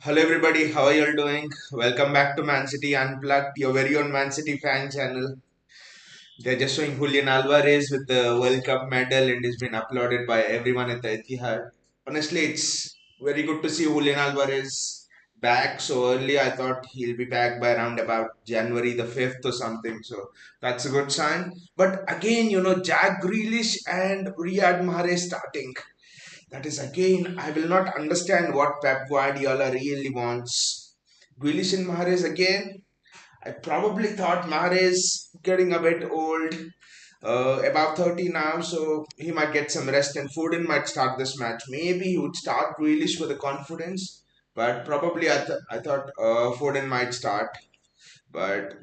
Hello everybody, how are you all doing? Welcome back to Man City Unplugged, your very own Man City fan channel. They're just showing Julian Alvarez with the World Cup medal and it's been uploaded by everyone at the Etihad. Honestly, it's very good to see Julian Alvarez back so early. I thought he'll be back by around about January the 5th or something, so that's a good sign. But again, Jack Grealish and Riyad Mahrez starting. That is again, I will not understand what Pep Guardiola really wants. Grealish and Mahrez again. I probably thought Mahrez getting a bit old, about 30 now, so he might get some rest and Foden might start this match. Maybe he would start Grealish with the confidence, but probably I thought Foden might start. But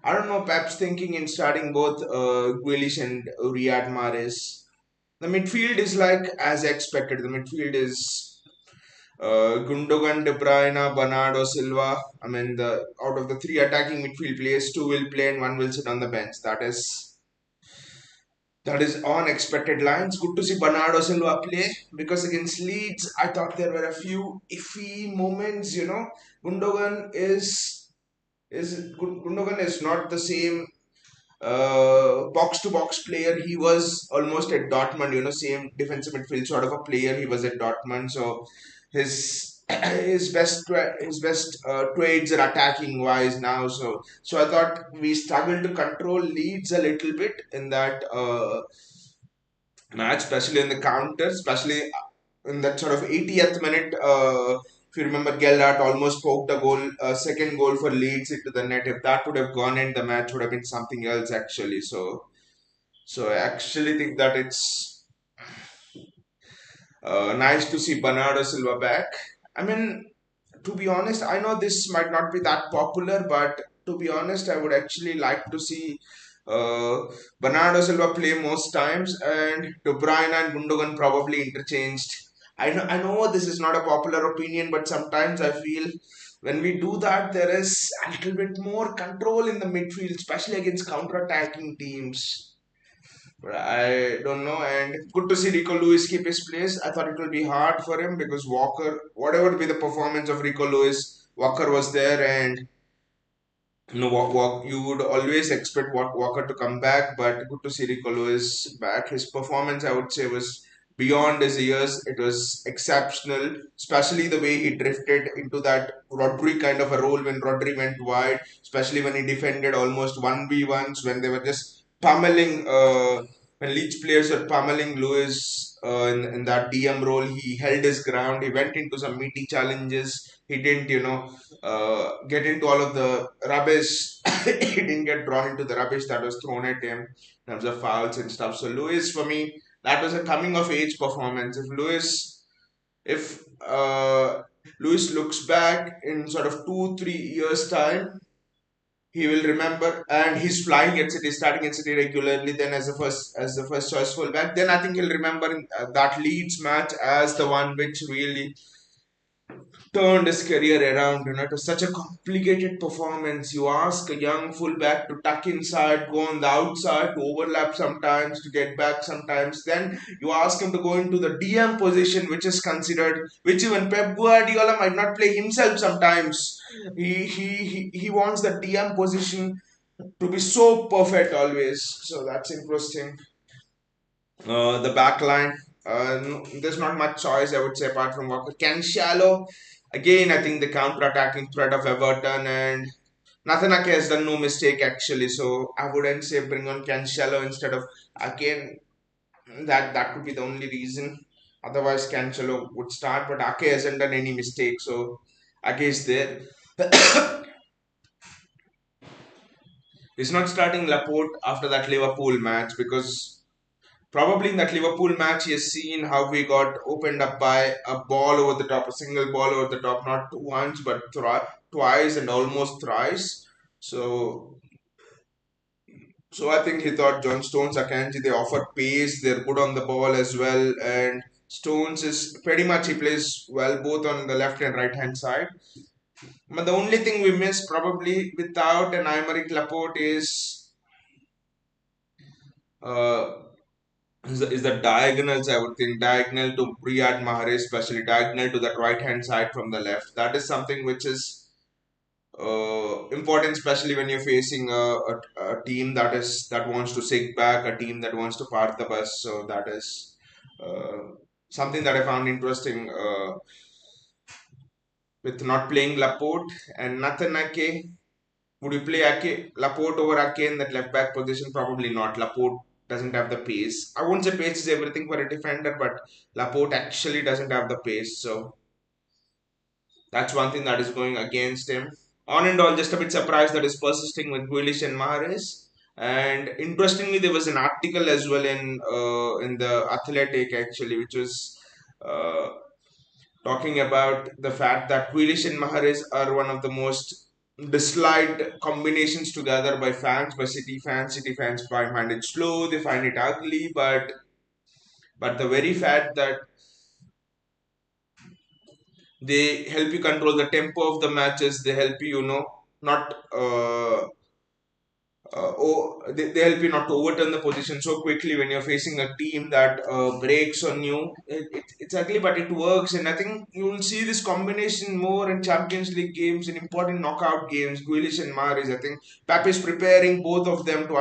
I don't know Pep's thinking in starting both Grealish and Riyad Mahrez. The midfield is like as expected. The midfield is Gundogan, De Bruyne, Bernardo Silva. I mean, the out of the three attacking midfield players, two will play and one will sit on the bench. That is on expected lines. Good to see Bernardo Silva play because against Leeds, I thought there were a few iffy moments. Gundogan is not the same box to box player he was almost at Dortmund, same defensive midfield sort of a player he was at Dortmund. So his his best trades are attacking wise now. So I thought we struggled to control Leeds a little bit in that match, especially in the counter, especially in that sort of 80th minute. If you remember, Gellert almost poked a goal, second goal for Leeds into the net. If that would have gone in, the match would have been something else actually. So I actually think that it's nice to see Bernardo Silva back. I mean, to be honest, I know this might not be that popular, but to be honest, I would actually like to see uh, Bernardo Silva play most times and De Bruyne and Gundogan probably interchanged. I know this is not a popular opinion, but sometimes I feel when we do that, there is a little bit more control in the midfield, especially against counter-attacking teams. But I don't know, and good to see Rico Lewis keep his place. I thought it will be hard for him because Walker, whatever be the performance of Rico Lewis, Walker was there, and you would always expect Walker to come back. But good to see Rico Lewis back. His performance, I would say, was beyond his years. It was exceptional, especially the way he drifted into that Rodri kind of a role when Rodri went wide, especially when he defended almost 1v1s when they were just pummeling. When Leeds players were pummeling Lewis in that DM role, he held his ground. He went into some meaty challenges. He didn't, get into all of the rubbish. He didn't get drawn into the rubbish that was thrown at him in terms of fouls and stuff. So Lewis, for me, that was a coming of age performance. If Lewis looks back in sort of 2 3 years time, he will remember, and he's flying at City, starting at City regularly. Then as the first choice fullback, then I think he'll remember that Leeds match as the one which really turned his career around. It was such a complicated performance. You ask a young fullback to tuck inside, go on the outside, to overlap sometimes, to get back sometimes. Then you ask him to go into the DM position, which is considered, which even Pep Guardiola might not play himself sometimes. He wants the DM position to be so perfect always. So that's interesting. The back line, there's not much choice, I would say, apart from Walker. Ken Shallow, again, I think the counter-attacking threat of Everton, and Nathan Ake has done no mistake actually, so I wouldn't say bring on Ken Shallow instead of Ake. That could be the only reason. Otherwise, Cancelo would start, but Ake hasn't done any mistake, so Ake is there. He's not starting Laporte after that Liverpool match because probably in that Liverpool match, he has seen how we got opened up by a ball over the top, a single ball over the top, not once but twice and almost thrice. So, so I think he thought John Stones, Akanji, they offer pace, they're good on the ball as well, and Stones is pretty much he plays well both on the left and right hand side. But the only thing we miss probably without an Aymeric Laporte is uh, is the diagonals. I would think diagonal to Riyad Mahrez, especially diagonal to that right hand side from the left. That is something which is important, especially when you're facing a team that wants to sit back, a team that wants to park the bus. So that is uh, something that I found interesting with not playing Laporte and Nathan Ake. Would you play Laporte over Ake in that left back position? Probably not. Laporte doesn't have the pace. I won't say pace is everything for a defender, but Laporte actually doesn't have the pace. So that's one thing that is going against him. On and all, just a bit surprised that is persisting with Grealish and Mahrez. And interestingly, there was an article as well in the Athletic actually, which was uh, talking about the fact that Grealish and Mahrez are one of the most disliked combinations together by fans, by City fans. City fans find it slow, they find it ugly, but the very fact that they help you control the tempo of the matches, they help you, not they help you not to overturn the position so quickly when you're facing a team that breaks on you. It's ugly, but it works, and I think you will see this combination more in Champions League games, in important knockout games. Grealish and Mahrez, I think Pep is preparing both of them to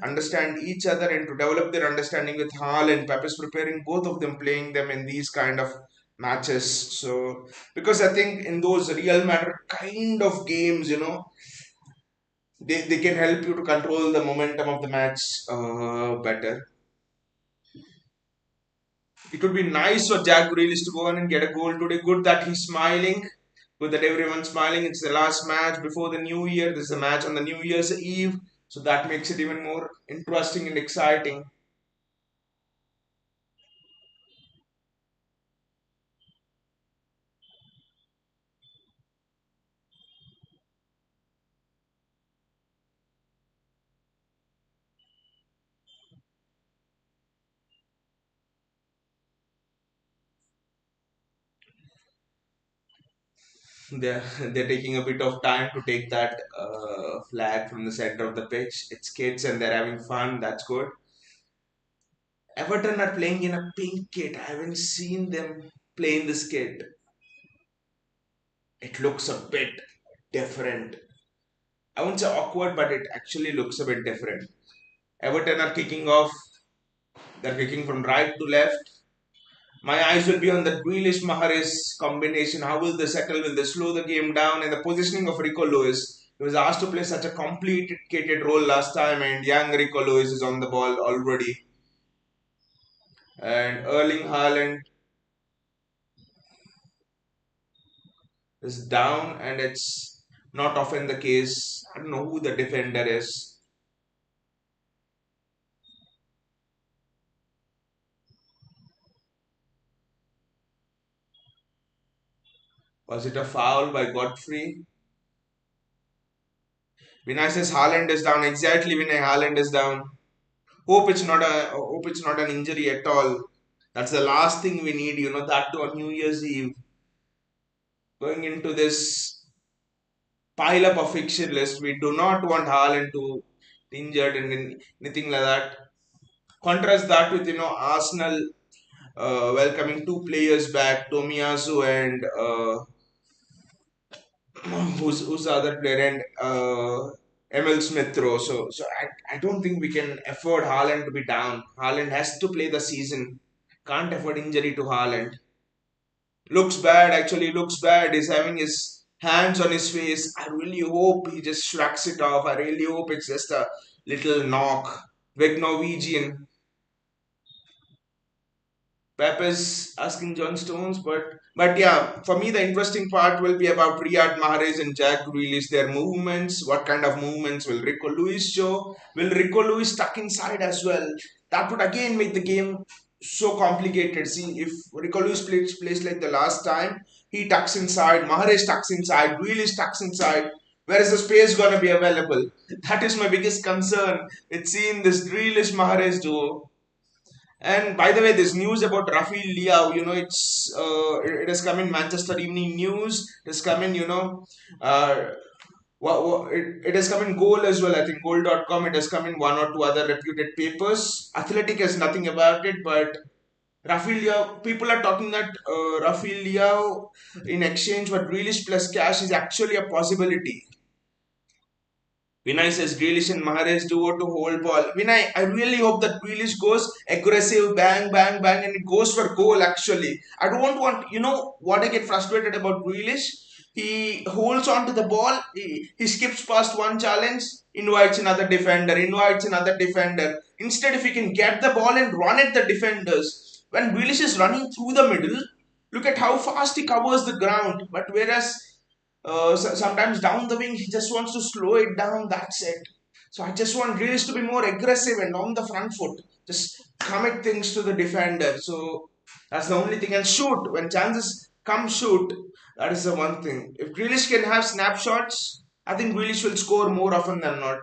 understand each other and to develop their understanding with Haaland. Pep is preparing both of them, playing them in these kind of matches. So because I think in those Real Madrid kind of games, they can help you to control the momentum of the match better. It would be nice for Jack Grealish to go on and get a goal today. Good that he's smiling. Good that everyone's smiling. It's the last match before the new year. This is a match on the New Year's Eve. So that makes it even more interesting and exciting. They're taking a bit of time to take that flag from the center of the pitch. It's kids and they're having fun. That's good. Everton are playing in a pink kit. I haven't seen them play in this kit. It looks a bit different. I won't say awkward, but it actually looks a bit different. Everton are kicking off. They're kicking from right to left. My eyes will be on the Grealish Mahrez combination. How will they settle? Will they slow the game down? And the positioning of Rico Lewis. He was asked to play such a complicated role last time, and young Rico Lewis is on the ball already. And Erling Haaland is down, and it's not often the case. I don't know who the defender is. Was it a foul by Godfrey? Vinay says Haaland is down. Exactly, Vinay. Haaland is down. Hope it's not an injury at all. That's the last thing we need. That too on New Year's Eve. Going into this pile up of fixture list, we do not want Haaland to injured and anything like that. Contrast that with Arsenal welcoming two players back, Tomiyasu and who's the other player and Emil Smith Rowe. So I don't think we can afford Haaland to be down. Haaland has to play the season. Can't afford injury to Haaland. Looks bad, actually looks bad. He's having his hands on his face. I really hope he just shrugs it off. I really hope it's just a little knock. Big Norwegian. Pep is asking John Stones, but yeah, for me the interesting part will be about Riyad Mahrez and Jack Grealish, their movements. What kind of movements will Rico Lewis show? Will Rico Lewis tuck inside as well? That would again make the game so complicated. See, if Rico Lewis plays like the last time, he tucks inside, Mahrez tucks inside, Grealish tucks inside. Where is the space gonna be available? That is my biggest concern. It's seen this Grealish Mahrez duo. And by the way, this news about Rafael Liao, it has come in Manchester Evening News. It has come in, uh, It has come in Goal as well. I think Goal.com. It has come in one or two other reputed papers. Athletic has nothing about it, but Rafinha, people are talking that Rafinha in exchange for Grealish plus cash is actually a possibility. Vinay says Grealish and Mahrez duo to hold ball. Vinay, I really hope that Grealish goes aggressive, bang, bang, bang, and it goes for goal actually. I don't want, you know what I get frustrated about Grealish? He holds on to the ball, he skips past one challenge, invites another defender. Instead, if he can get the ball and run at the defenders, when Grealish is running through the middle, look at how fast he covers the ground. But whereas sometimes down the wing, he just wants to slow it down. That's it. So I just want Grealish to be more aggressive and on the front foot. Just commit things to the defender. So that's the only thing. And shoot when chances come, shoot. That is the one thing. If Grealish can have snapshots, I think Grealish will score more often than not.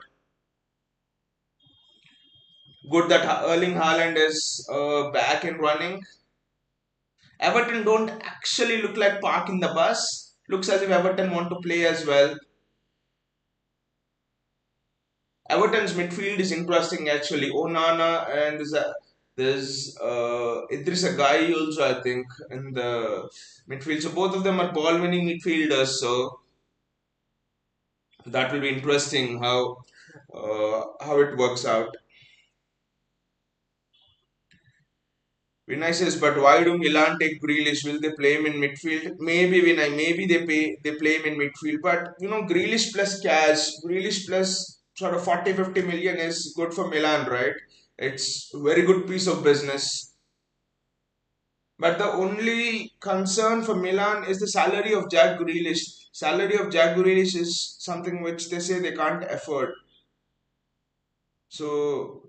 Good that Erling Haaland is back and running. Everton don't actually look like parking the bus. Looks as if Everton want to play as well. Everton's midfield is interesting actually. Onana and there's Idris a guy also I think in the midfield. So both of them are ball winning midfielders. So that will be interesting how it works out. Vinay says, but why do Milan take Grealish? Will they play him in midfield? Maybe Vinay, maybe they play him in midfield. But you know, Grealish plus cash, Grealish plus sort of 40-50 million is good for Milan, right? It's a very good piece of business. But the only concern for Milan is the salary of Jack Grealish. Salary of Jack Grealish is something which they say they can't afford. So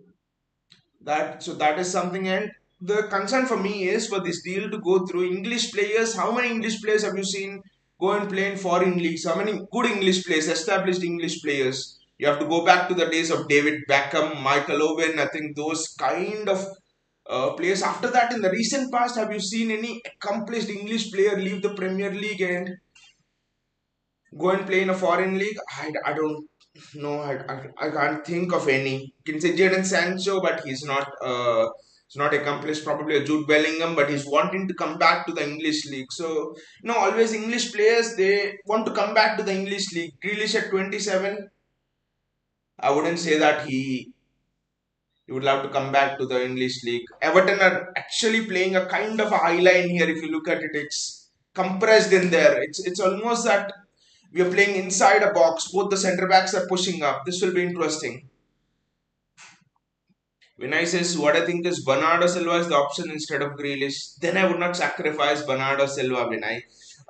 that is something. And the concern for me is for this deal to go through English players. How many English players have you seen go and play in foreign leagues? How many good English players, established English players? You have to go back to the days of David Beckham, Michael Owen. I think those kind of players. After that, in the recent past, have you seen any accomplished English player leave the Premier League and go and play in a foreign league? I don't know. I can't think of any. You can say Jadon Sancho, but he's not accomplished. Probably a Jude Bellingham, but he's wanting to come back to the English league. So always English players they want to come back to the English league. Grealish at 27, I wouldn't say that he would love to come back to the English league. Everton are actually playing a kind of a high line here. If you look at it, it's compressed in there. It's almost that we are playing inside a box. Both the centre backs are pushing up. This will be interesting. Vinay says, what I think is Bernardo Silva is the option instead of Grealish. Then I would not sacrifice Bernardo Silva, Vinay.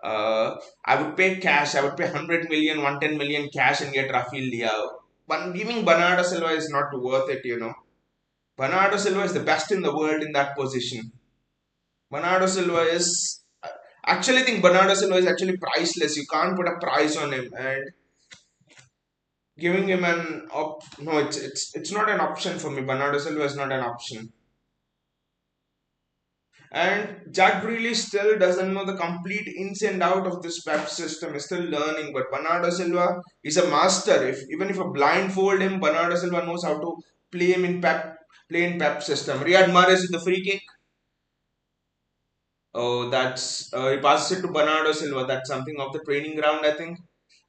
I would pay cash. I would pay 100 million, 110 million cash and get Rafael Leao. But giving Bernardo Silva is not worth it. Bernardo Silva is the best in the world in that position. Bernardo Silva is. I actually think Bernardo Silva is actually priceless. You can't put a price on him. And giving him no, it's not an option for me. Bernardo Silva is not an option. And Jack Grealish still doesn't know the complete ins and out of this Pep system. He's still learning. But Bernardo Silva is a master. If even if a blindfold him, Bernardo Silva knows how to play him in Pep system. Riyad Mahrez with the free kick. Oh, that's he passes it to Bernardo Silva. That's something of the training ground, I think.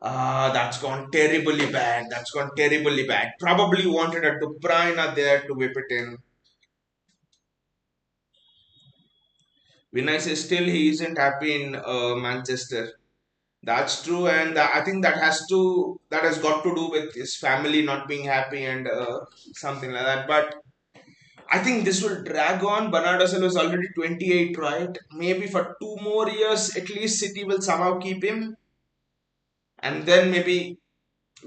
That's gone terribly bad. That's gone terribly bad. Probably wanted a De Bruyne there to whip it in. Vinay says still he isn't happy in Manchester. That's true, and I think that has got to do with his family not being happy and something like that. But I think this will drag on. Bernardo Silva is already 28, right? Maybe for 2 more years at least, City will somehow keep him, and then maybe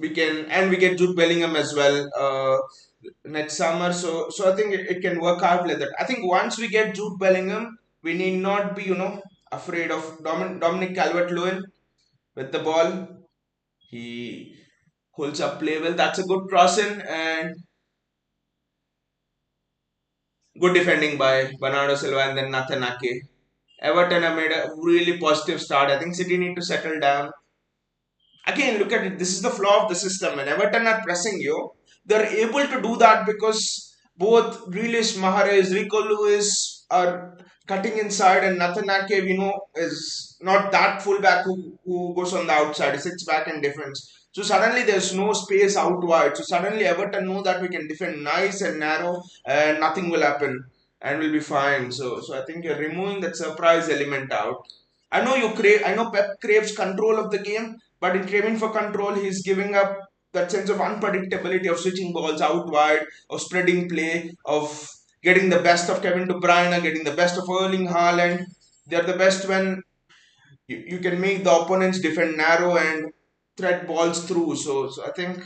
we get Jude Bellingham as well next summer. So I think it can work out like that. I think once we get Jude Bellingham, we need not be afraid of Dominic Calvert-Lewin with the ball. He holds up play well. That's a good cross in and good defending by Bernardo Silva and then Nathan Ake. Everton have made a really positive start. I think City need to settle down. Again, look at it. This is the flaw of the system. When Everton are pressing you, they're able to do that because both Grealish, Mahrez, Rico Lewis are cutting inside, and Nathan Ake, is not that fullback who goes on the outside. He sits back in defense. So suddenly there's no space out wide. So suddenly Everton know that we can defend nice and narrow, and nothing will happen, and we'll be fine. So I think you're removing that surprise element out. I know you crave. I know Pep craves control of the game, but in craving for control, he's giving up that sense of unpredictability of switching balls out wide, of spreading play, of getting the best of Kevin De Bruyne, getting the best of Erling Haaland. They're the best when you can make the opponents defend narrow and thread balls through. So I think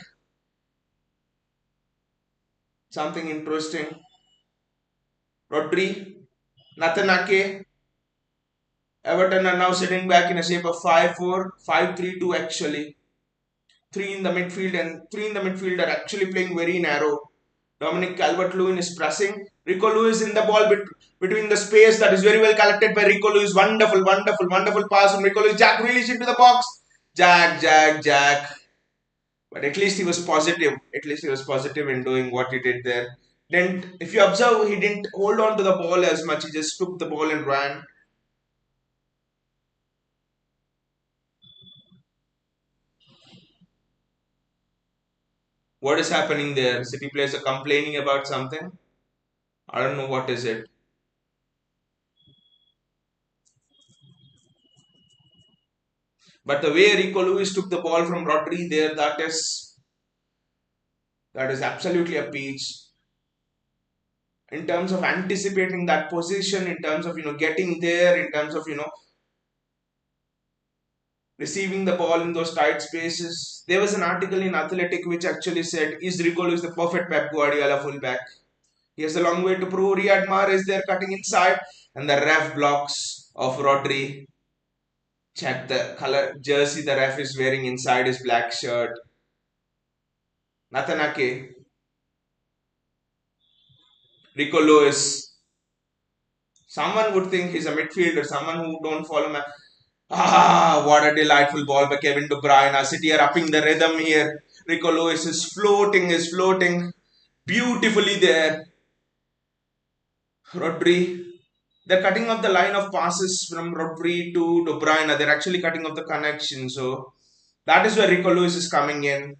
something interesting. Rodri, Nathan Ake, Everton are now sitting back in a shape of 5-4, 5-3-2 actually. Three in the midfield are actually playing very narrow. Dominic Calvert-Lewin is pressing. Rico Lewis in the ball between the space that is very well collected by Rico Lewis. Wonderful, wonderful, wonderful pass from Rico Lewis. Jack Grealish into the box. Jack. But at least he was positive. At least he was positive in doing what he did there. Then, if you observe, he didn't hold on to the ball as much. He just took the ball and ran. What is happening there? City players are complaining about something. I don't know what is it. But the way Rico Lewis took the ball from Rodri there, that is absolutely a peach. In terms of anticipating that position, in terms of getting there, in terms of receiving the ball in those tight spaces. There was an article in Athletic which actually said, "Is Rico Lewis the perfect Pep Guardiola fullback?" He has a long way to prove. Riyad Mahrez is there cutting inside, and the ref blocks of Rodri. Check the color jersey the ref is wearing inside his black shirt. Nathan Ake, Rico Lewis. Someone would think he's a midfielder, someone who don't follow. What a delightful ball by Kevin De Bruyne. City are upping the rhythm here. Rico Lewis is floating beautifully there. Rodri, they're cutting off the line of passes from Rodri to De Bruyne. They're actually cutting off the connection. So that is where Rico Lewis is coming in.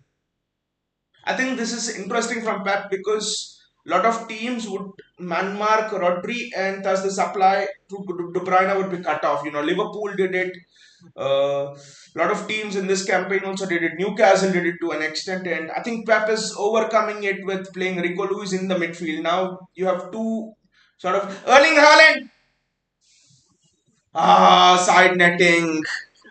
I think this is interesting from Pep because a lot of teams would man mark Rodri and thus the supply to De Bruyne would be cut off. Liverpool did it. A lot of teams in this campaign also did it. Newcastle did it to an extent, and I think Pep is overcoming it with playing Rico Lewis in the midfield. Now you have two sort of Erling Haaland. Side netting.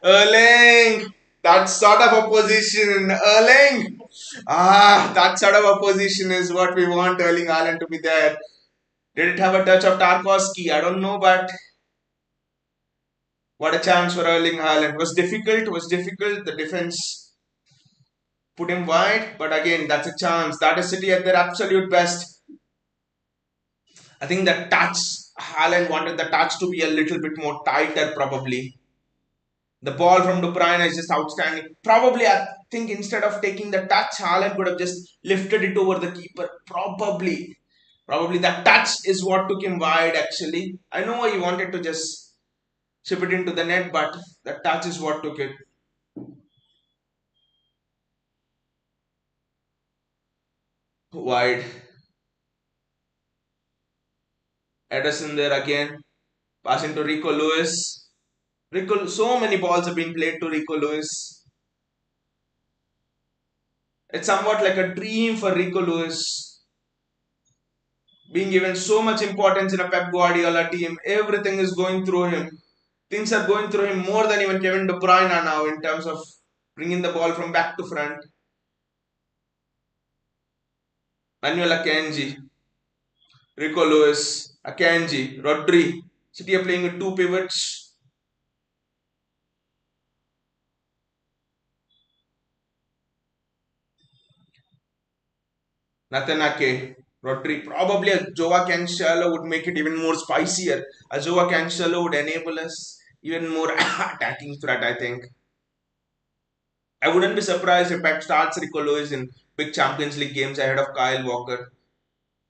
Erling. That sort of a position. Erling. That sort of a position is what we want Erling Haaland to be there. Did it have a touch of Tarkowski? I don't know, but what a chance for Erling Haaland. Was difficult. The defense put him wide, but again, that's a chance. That is City at their absolute best. I think the touch, Haaland wanted the touch to be a little bit more tighter, probably. The ball from De Bruyne is just outstanding. Probably, I think instead of taking the touch, Haaland could have just lifted it over the keeper. Probably that touch is what took him wide, actually. I know he wanted to just chip it into the net, but the touch is what took it wide. Ederson there again, passing to Rico Lewis. So many balls have been played to Rico Lewis. It's somewhat like a dream for Rico Lewis, being given so much importance in a Pep Guardiola team. Everything is going through him. Things are going through him more than even Kevin De Bruyne are now in terms of bringing the ball from back to front. Manuel Akanji, Rico Lewis, Akanji, Rodri. City are playing with two pivots. Nathan Ake, Rodri. Probably a Joao Cancelo would make it even more spicier. A Joao Cancelo would enable us even more attacking threat, I think. I wouldn't be surprised if Pep starts Rico Lewis in big Champions League games ahead of Kyle Walker.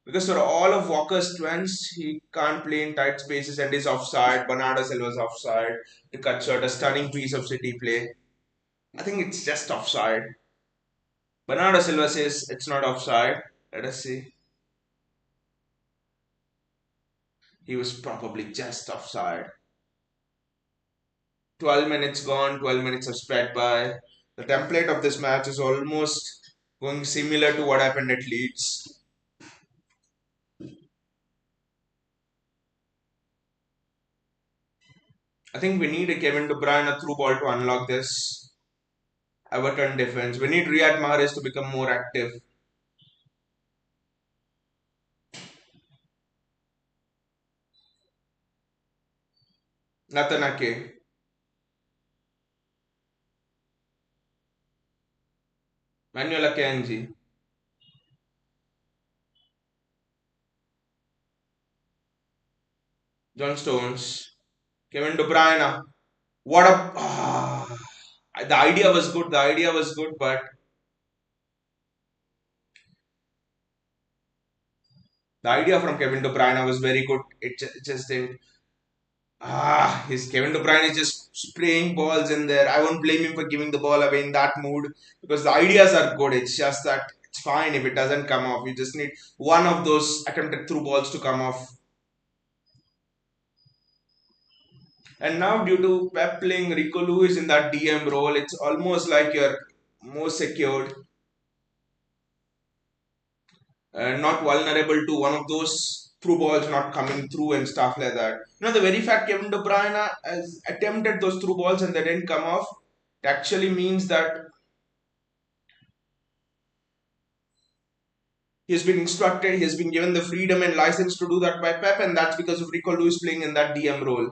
Because for all of Walker's strengths, he can't play in tight spaces and is offside. Bernardo Silva's offside to cut short a stunning piece of City play. I think it's just offside. Bernardo Silva says it's not offside. Let us see. He was probably just offside. 12 minutes gone, 12 minutes have sped by. The template of this match is almost going similar to what happened at Leeds. I think we need a Kevin De Bruyne through ball to unlock this Everton defense. We need Riyad Mahrez to become more active. Natanake, Manuel Akanji, John Stones, Kevin De Bruyne. What a. The idea was good. The idea was good, but the idea from Kevin De Bruyne was very good. It just didn't. His Kevin De Bruyne is just spraying balls in there. I won't blame him for giving the ball away in that mood because the ideas are good. It's just that it's fine if it doesn't come off. You just need one of those attempted through balls to come off. And now, due to Pep playing Rico Lewis in that DM role, it's almost like you're more secured and not vulnerable to one of those through balls not coming through and stuff like that. The very fact Kevin De Bruyne has attempted those through balls and they didn't come off, it actually means that he's been instructed, he's been given the freedom and license to do that by Pep, and that's because of Rico Lewis playing in that DM role.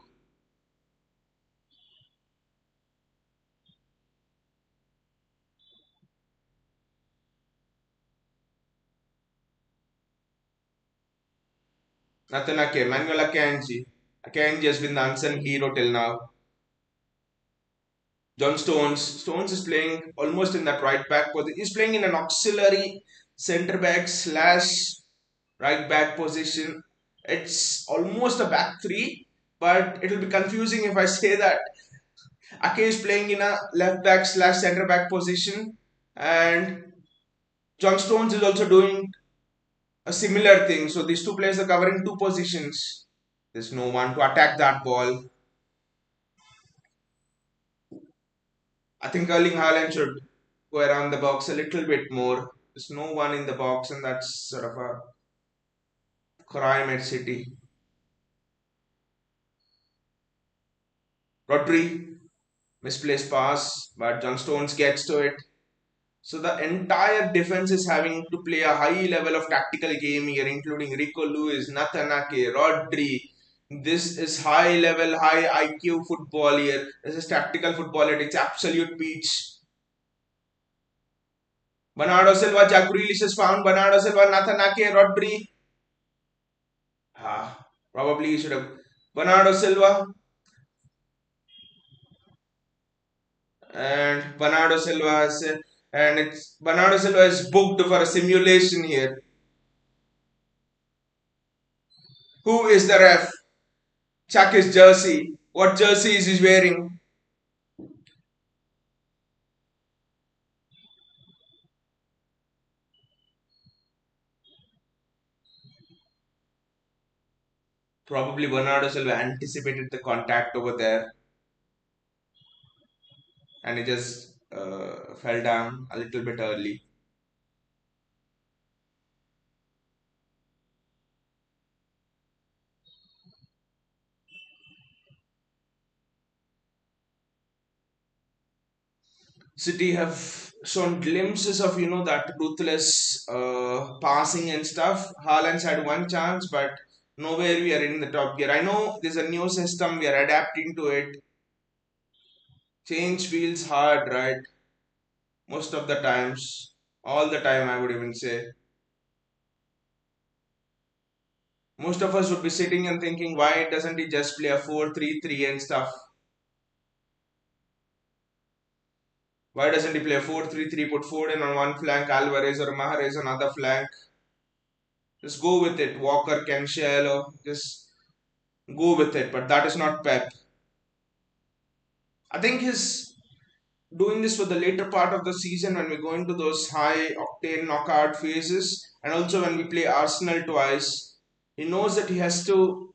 Nothing Ake, Manuel Akanji. Akanji has been the unsung hero till now. John Stones. Stones is playing almost in that right back position. He's playing in an auxiliary centre back slash right back position. It's almost a back three, but it'll be confusing if I say that Ake is playing in a left back slash centre back position, and John Stones is also doing a similar thing. So these two players are covering two positions. There's no one to attack that ball. I think Erling Haaland should go around the box a little bit more. There's no one in the box, and that's sort of a crime at City. Rodri, misplaced pass, but John Stones gets to it. So the entire defense is having to play a high level of tactical game here, including Rico Lewis, Natanake, Rodri. This is high level, high IQ football here. This is tactical football at its absolute peak. Bernardo Silva, Jack Grealish has found Bernardo Silva, Natanake, Rodri. Probably he should have. Bernardo Silva and Bernardo Silva has, and it's Bernardo Silva is booked for a simulation here. Who is the ref? Check his jersey. What jersey is he wearing? Probably Bernardo Silva anticipated the contact over there and he just fell down a little bit early. City have shown glimpses of that ruthless passing and stuff. Haaland's had one chance, but nowhere we are in the top gear. I know there's a new system, we are adapting to it. Change feels hard, right? Most of the times, all the time, I would even say. Most of us would be sitting and thinking, why doesn't he just play a 4-3-3 and stuff? Why doesn't he play 4-3-3? Put Foden on one flank, Alvarez or Mahrez on other flank. Just go with it. Walker, Cancelo, just go with it. But that is not Pep. I think his doing this for the later part of the season when we go into those high octane knockout phases, and also when we play Arsenal twice, he knows that he has to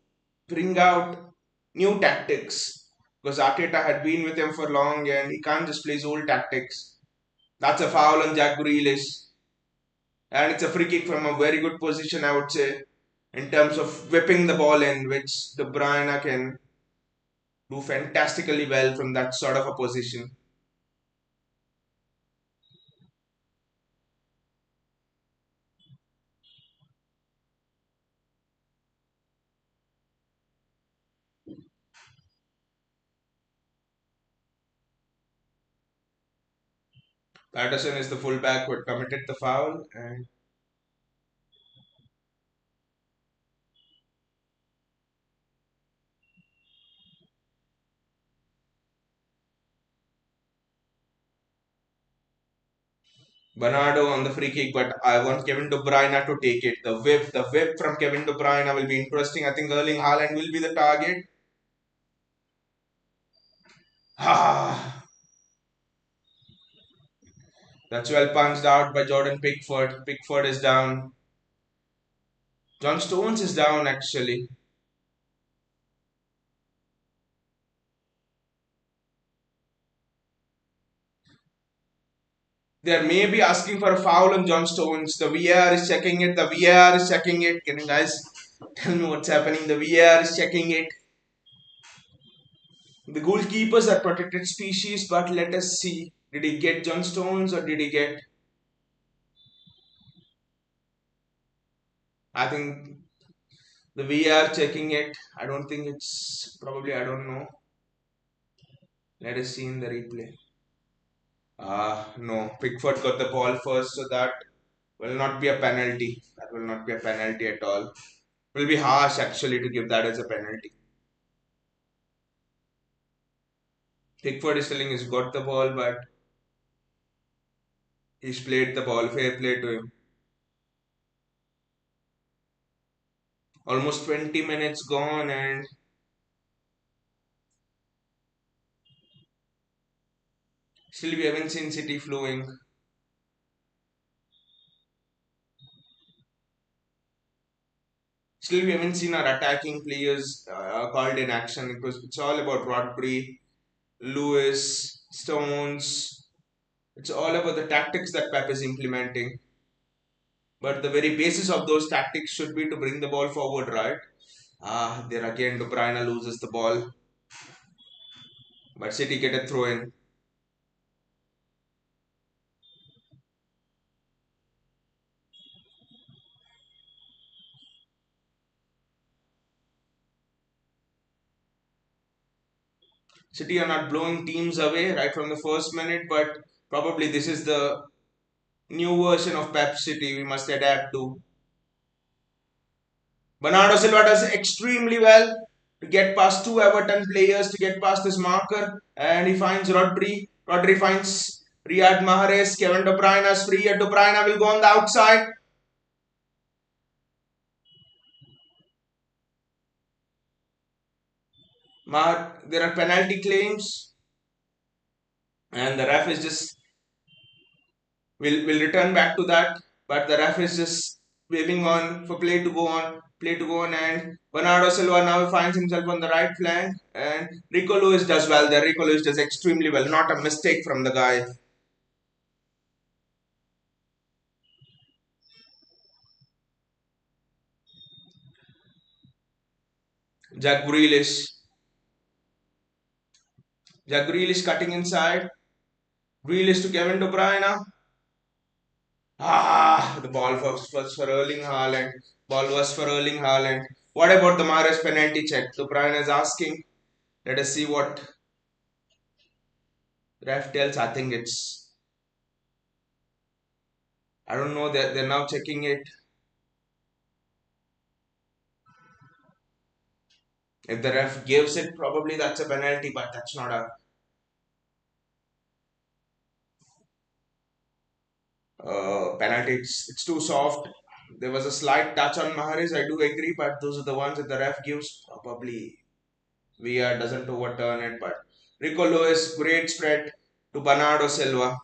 bring out new tactics because Arteta had been with him for long and he can't just play his old tactics. That's a foul on Jack Grealish, and it's a free kick from a very good position, I would say, in terms of whipping the ball in, which De Bruyne can do fantastically well from that sort of a position. Patterson is the fullback who had committed the foul, and Bernardo on the free kick. But I want Kevin De Bruyne to take it. The whip from Kevin De Bruyne will be interesting. I think Erling Haaland will be the target. Ah, that's well punched out by Jordan Pickford. Pickford is down. John Stones is down actually. They may be asking for a foul on John Stones. The VAR is checking it. The VAR is checking it. Can you guys tell me what's happening? The VAR is checking it. The goalkeepers are protected species, but let us see. Did he get John Stones or did he get? I think the VAR checking it. I don't think it's probably. I don't know. Let us see in the replay. No. Pickford got the ball first, so that will not be a penalty. That will not be a penalty at all. It will be harsh actually to give that as a penalty. Pickford is telling he's got the ball, but he's played the ball. Fair play to him. Almost 20 minutes gone, and still we haven't seen City flowing. Still we haven't seen our attacking players called in action. It's all about Rodri, Lewis, Stones. It's all about the tactics that Pep is implementing. But the very basis of those tactics should be to bring the ball forward, right? There again, De Bruyne loses the ball, but City get a throw in. City are not blowing teams away right from the first minute, but probably this is the new version of Pep City we must adapt to. Bernardo Silva does extremely well to get past two Everton players to get past this marker, and he finds Rodri. Rodri finds Riyad Mahrez. Kevin De Bruyne is free, and De Bruyne will go on the outside. There are penalty claims, and the ref is just will return back to that, but the ref is just waving on for play to go on, and Bernardo Silva now finds himself on the right flank, and Rico Lewis does well there. Rico Lewis does extremely well, not a mistake from the guy. Jack Grealish, Jack Grealish cutting inside, Grealish to Kevin De Bruyne. The ball was for Erling Haaland. Ball was for Erling Haaland. What about the Mahrez penalty check? De Bruyne is asking. Let us see what ref tells. I think it's. I don't know. They're now checking it. If the ref gives it, probably that's a penalty, but that's not a. Penalty, it's too soft. There was a slight touch on Mahrez, I do agree, but those are the ones that the ref gives. Probably VR doesn't overturn it, but Rico Lewis, great spread to Bernardo Silva.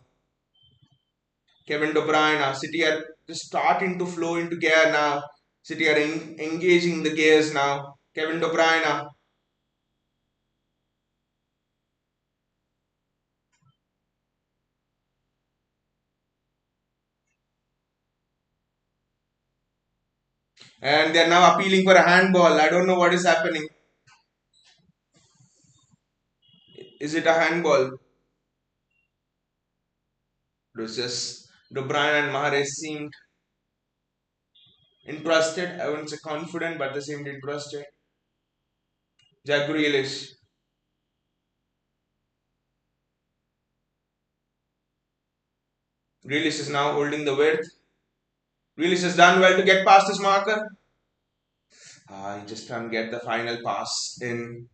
Kevin De Bruyne, City are just starting to flow into gear now. City are engaging the gears now. Kevin De Bruyne, and they are now appealing for a handball. I don't know what is happening. Is it a handball? It was just De Bruyne and Mahrez seemed interested. I wouldn't say confident, but they seemed interested. Jack Grealish. Grealish is now holding the width. Grealish has done well to get past his marker. He just can't get the final pass in.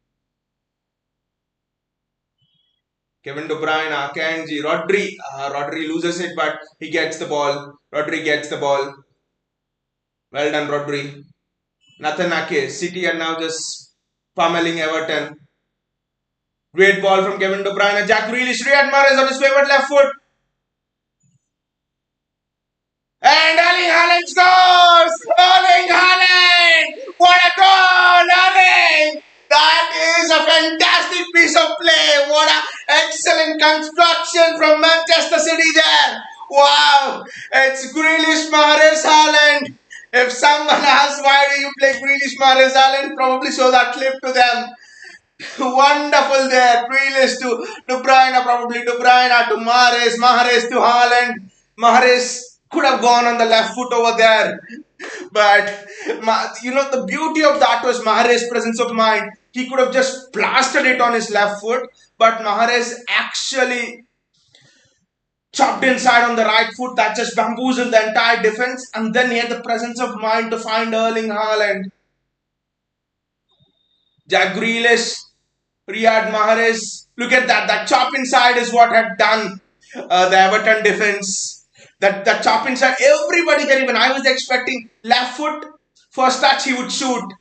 Kevin De Bruyne, Akanji, Rodri. Rodri loses it, but he gets the ball. Rodri gets the ball. Well done, Rodri. Nathan Ake. City are now just pummeling Everton. Great ball from Kevin De Bruyne. Jack Grealish. Riyad Mahrez on his favorite left foot. And Erling Haaland scores! Erling Haaland! What a goal! Erling! That is a fantastic piece of play. What an excellent construction from Manchester City there. Wow! It's Grealish, Mahrez, Haaland. If someone asks why do you play Grealish, Mahrez, Haaland, probably show that clip to them. Wonderful there. Grealish to De Bruyne, probably De Bruyne to Mahrez, Mahrez to Haaland. Mahrez could have gone on the left foot over there. But, the beauty of that was Mahrez's presence of mind. He could have just blasted it on his left foot, but Mahrez actually chopped inside on the right foot. That just bamboozled the entire defense. And then he had the presence of mind to find Erling Haaland. Jack Grealish, Riyad Mahrez. Look at that. That chop inside is what had done the Everton defense. That chop inside. Everybody there, even I was expecting left foot, first touch he would shoot.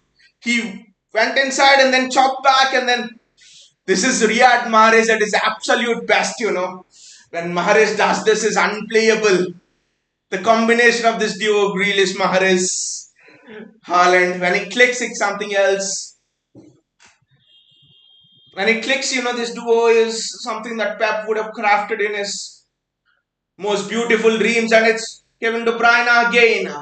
He went inside and then chopped back, and then this is Riyad Mahrez at his absolute best. When Mahrez does this is unplayable. The combination of this duo, Grealish, Mahrez, Haaland, when it clicks, it's something else. When it clicks, this duo is something that Pep would have crafted in his most beautiful dreams, and it's Kevin De Bruyne again.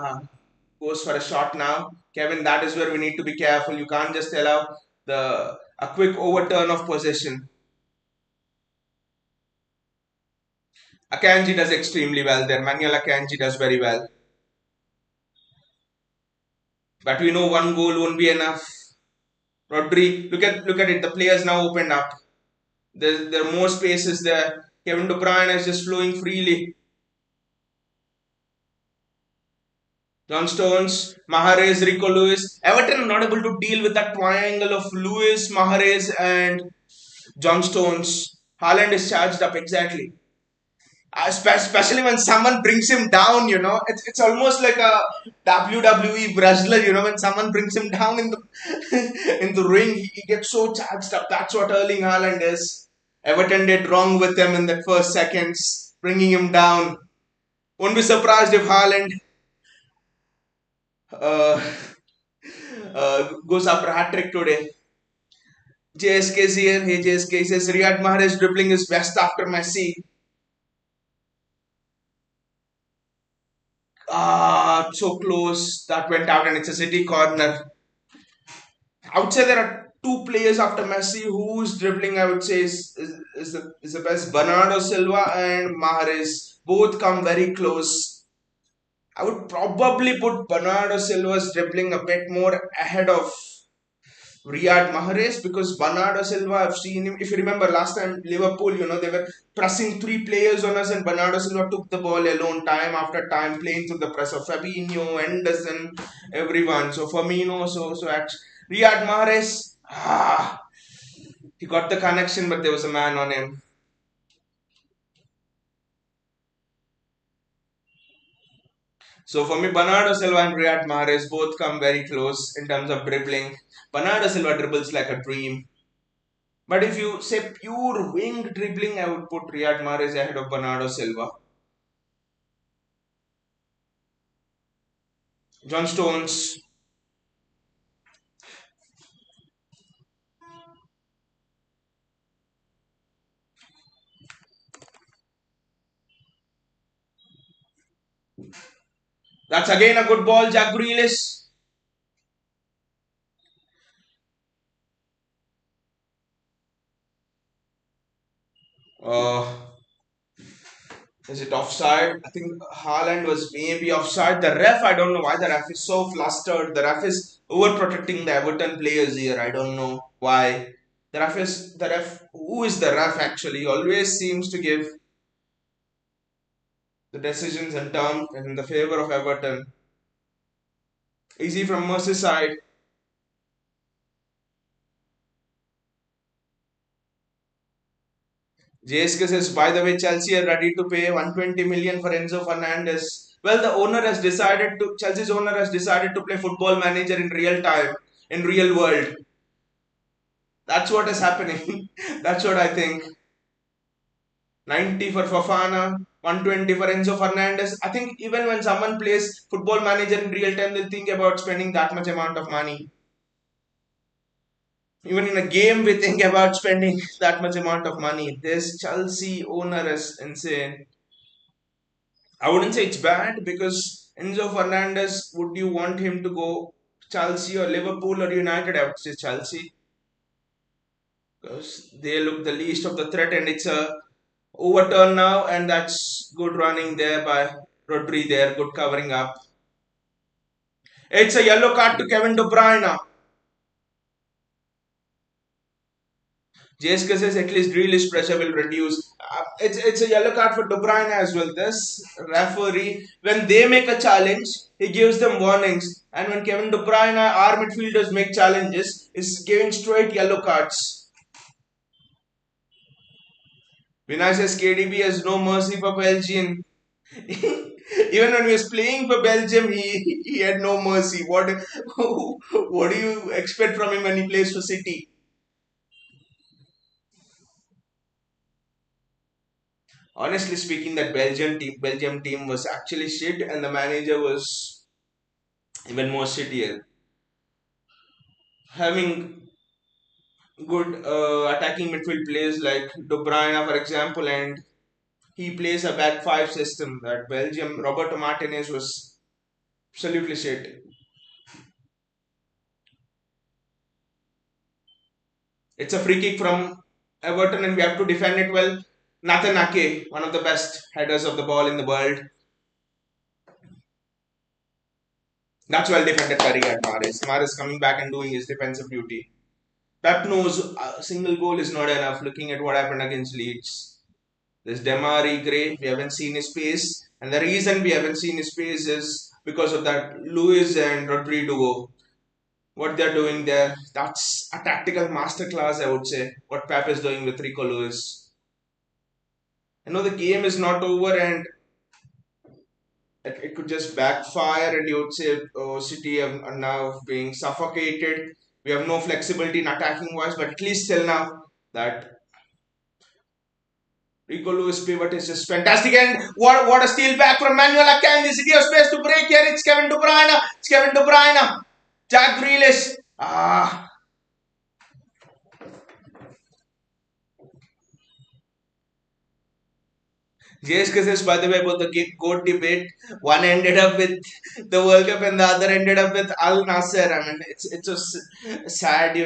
Goes for a shot now. Kevin, that is where we need to be careful. You can't just allow a quick overturn of possession. Akanji does extremely well there. Manuel Akanji does very well. But we know one goal won't be enough. Rodri, look at it. The players now opened up. There are more spaces there. Kevin De Bruyne is just flowing freely. John Stones, Mahrez, Rico Lewis. Everton are not able to deal with that triangle of Lewis, Mahrez, and John Stones. Haaland is charged up exactly. Especially when someone brings him down, it's almost like a WWE wrestler, when someone brings him down in the in the ring, he gets so charged up. That's what Erling Haaland is. Everton did wrong with him in the first seconds, bringing him down. Won't be surprised if Haaland uh, goes up for a hat trick today. JSK is here. Hey JSK says Riyad Mahrez dribbling his best after Messi. So close. That went out and it's a City corner. I would say there are two players after Messi whose dribbling I would say is the best. Bernardo Silva and Mahrez. Both come very close. I would probably put Bernardo Silva's dribbling a bit more ahead of Riyad Mahrez because Bernardo Silva, I've seen him. If you remember last time, Liverpool, they were pressing three players on us, and Bernardo Silva took the ball alone time after time, playing through the press of Fabinho, Henderson, everyone. So Firmino, Riyad Mahrez, he got the connection, but there was a man on him. So for me, Bernardo Silva and Riyad Mahrez both come very close in terms of dribbling. Bernardo Silva dribbles like a dream. But if you say pure wing dribbling, I would put Riyad Mahrez ahead of Bernardo Silva. John Stones. That's again a good ball, Jack Grealish. Uh, is it offside? I think Haaland was maybe offside. The ref, I don't know why the ref is so flustered. The ref is overprotecting the Everton players here. I don't know why. Who is the ref actually? Always seems to give the decisions in term in the favor of Everton. Easy from Merseyside. JSK says, by the way, Chelsea are ready to pay 120 million for Enzo Fernandez. Well, Chelsea's owner has decided to play football manager in real time, in real world. That's what is happening. That's what I think. 90 for Fafana, 120 for Enzo Fernandez. I think even when someone plays football manager in real time, they'll think about spending that much amount of money. Even in a game, we think about spending that much amount of money. This Chelsea owner is insane. I wouldn't say it's bad because Enzo Fernandez, would you want him to go Chelsea or Liverpool or United? I would say Chelsea because they look the least of the threat, and it's a overturn now, and that's good running there by Rodri there, good covering up. It's a yellow card to Kevin De Bruyne. JSK says at least Grealish pressure will reduce. It's a yellow card for De Bruyne as well. This referee, when they make a challenge, he gives them warnings. And when Kevin De Bruyne, our midfielders make challenges, is giving straight yellow cards. Vinay says KDB has no mercy for Belgium. Even when he was playing for Belgium, he had no mercy. What do you expect from him when he plays for City? Honestly speaking, that Belgium team was actually shit, and the manager was even more shittier. Having good attacking midfield players like De Bruyne, for example, and he plays a back five system. That Belgium Roberto Martinez was absolutely shit. It's a free kick from Everton, and we have to defend it well. Nathan Ake, one of the best headers of the ball in the world. That's well defended by Riyad Mahrez. Mahrez coming back and doing his defensive duty. Pep knows a single goal is not enough. Looking at what happened against Leeds, there's Demari Gray. We haven't seen his pace, and the reason we haven't seen his pace is because of that Luis and Rodri duo. What they're doing there, that's a tactical masterclass, I would say. What Pep is doing with Rico Lewis. I know the game is not over, and it could just backfire, and you would say, oh, City are now being suffocated. We have no flexibility in attacking wise, but at least till now, that Rico Lewis pivot is just fantastic. And what a steal back from Manuel Akanji. City of space to break here. It's Kevin De Bruyne. It's Kevin De Bruyne. Jack Grealish. JS says, by the way, about the GOAT debate, one ended up with the World Cup and the other ended up with Al Nasser. I mean, it's just sad,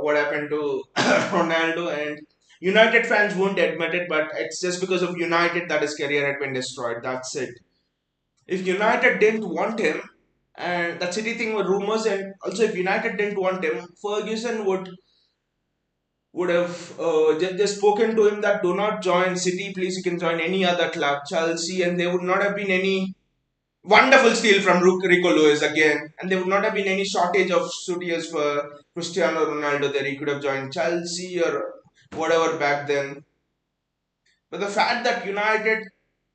what happened to Ronaldo, and United fans won't admit it, but it's just because of United that his career had been destroyed. That's it. If United didn't want him, and that City thing were rumors, and also if United didn't want him, Ferguson would have just spoken to him that do not join City, please, you can join any other club, Chelsea, and there would not have been any wonderful steal from Rico Lewis again, and there would not have been any shortage of studios for Cristiano Ronaldo there. He could have joined Chelsea or whatever back then. But the fact that United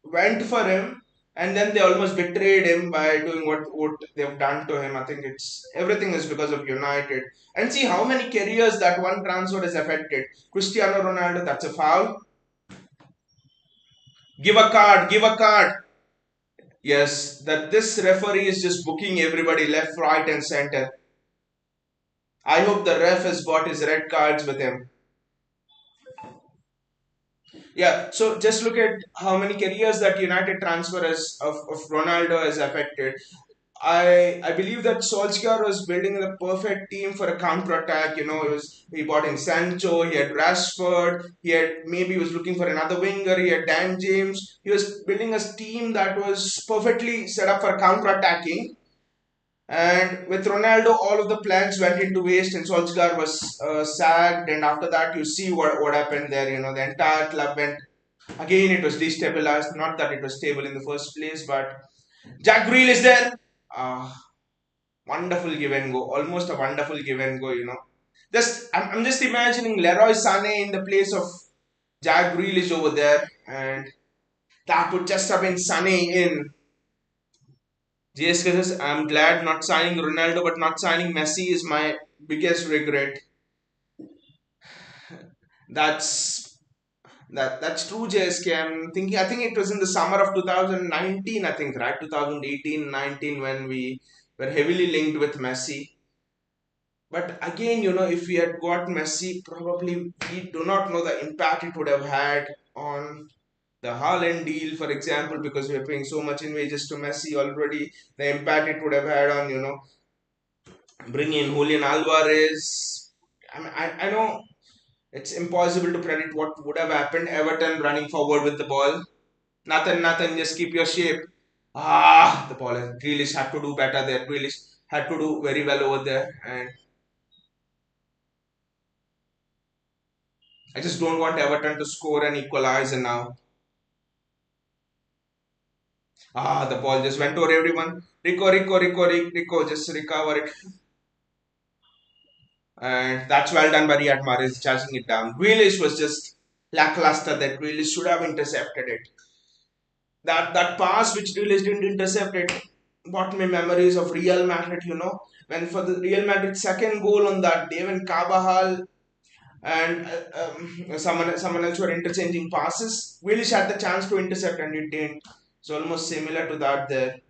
went for him, and then they almost betrayed him by doing what they've done to him. I think it's everything is because of United. And see how many careers that one transfer has affected. Cristiano Ronaldo, that's a foul. Give a card, give a card. Yes, that this referee is just booking everybody left, right, and center. I hope the ref has got his red cards with him. Yeah, so just look at how many careers that United transfer of Ronaldo has affected. I believe that Solskjaer was building the perfect team for a counter attack. He bought in Sancho, he had Rashford, he had maybe he was looking for another winger, he had Dan James. He was building a team that was perfectly set up for counter attacking. And with Ronaldo, all of the plans went into waste, and Solskjaer was sacked. And after that, you see what happened there. The entire club went again. It was destabilized. Not that it was stable in the first place, but Jack Grealish is there. Uh, Wonderful give and go, almost a wonderful give and go. Just I'm just imagining Leroy Sané in the place of Jack Grealish over there, and that would just have been Sané in. JSK says, I'm glad not signing Ronaldo, but not signing Messi is my biggest regret. That's that's true, JSK. I'm thinking. I think it was in the summer of 2019. I think right, 2018-19 when we were heavily linked with Messi. But again, if we had got Messi, probably we do not know the impact it would have had on the Haaland deal, for example, because we are paying so much in wages to Messi already. The impact it would have had on bringing in Julian Alvarez. I know it's impossible to predict what would have happened. Everton running forward with the ball. Nothing, just keep your shape. The ball. Grealish had to do better there. Grealish had to do very well over there. And I just don't want Everton to score an equalizer now. The ball just went over everyone. Rico, just recover it. And that's well done by Riyad Mahrez, charging it down. Grealish was just lackluster that Grealish should have intercepted it. That pass which Grealish didn't intercept it brought me memories of Real Madrid. When for the Real Madrid second goal on that day when Carvajal and someone else were interchanging passes, Grealish had the chance to intercept and it didn't. It's almost similar to that there.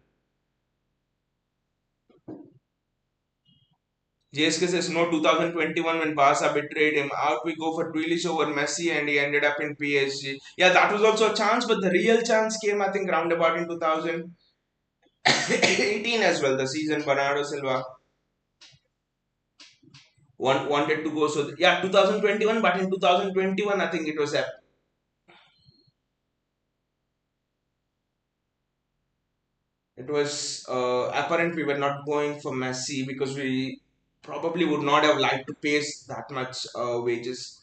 JSK says no 2021 when Barca betrayed him. Out we go for Grealish over Messi and he ended up in PSG. Yeah, that was also a chance, but the real chance came I think roundabout in 2018 as well. The season Bernardo Silva wanted to go. So yeah, 2021, but in 2021 I think it was apparent we were not going for Messi because we probably would not have liked to pay that much wages.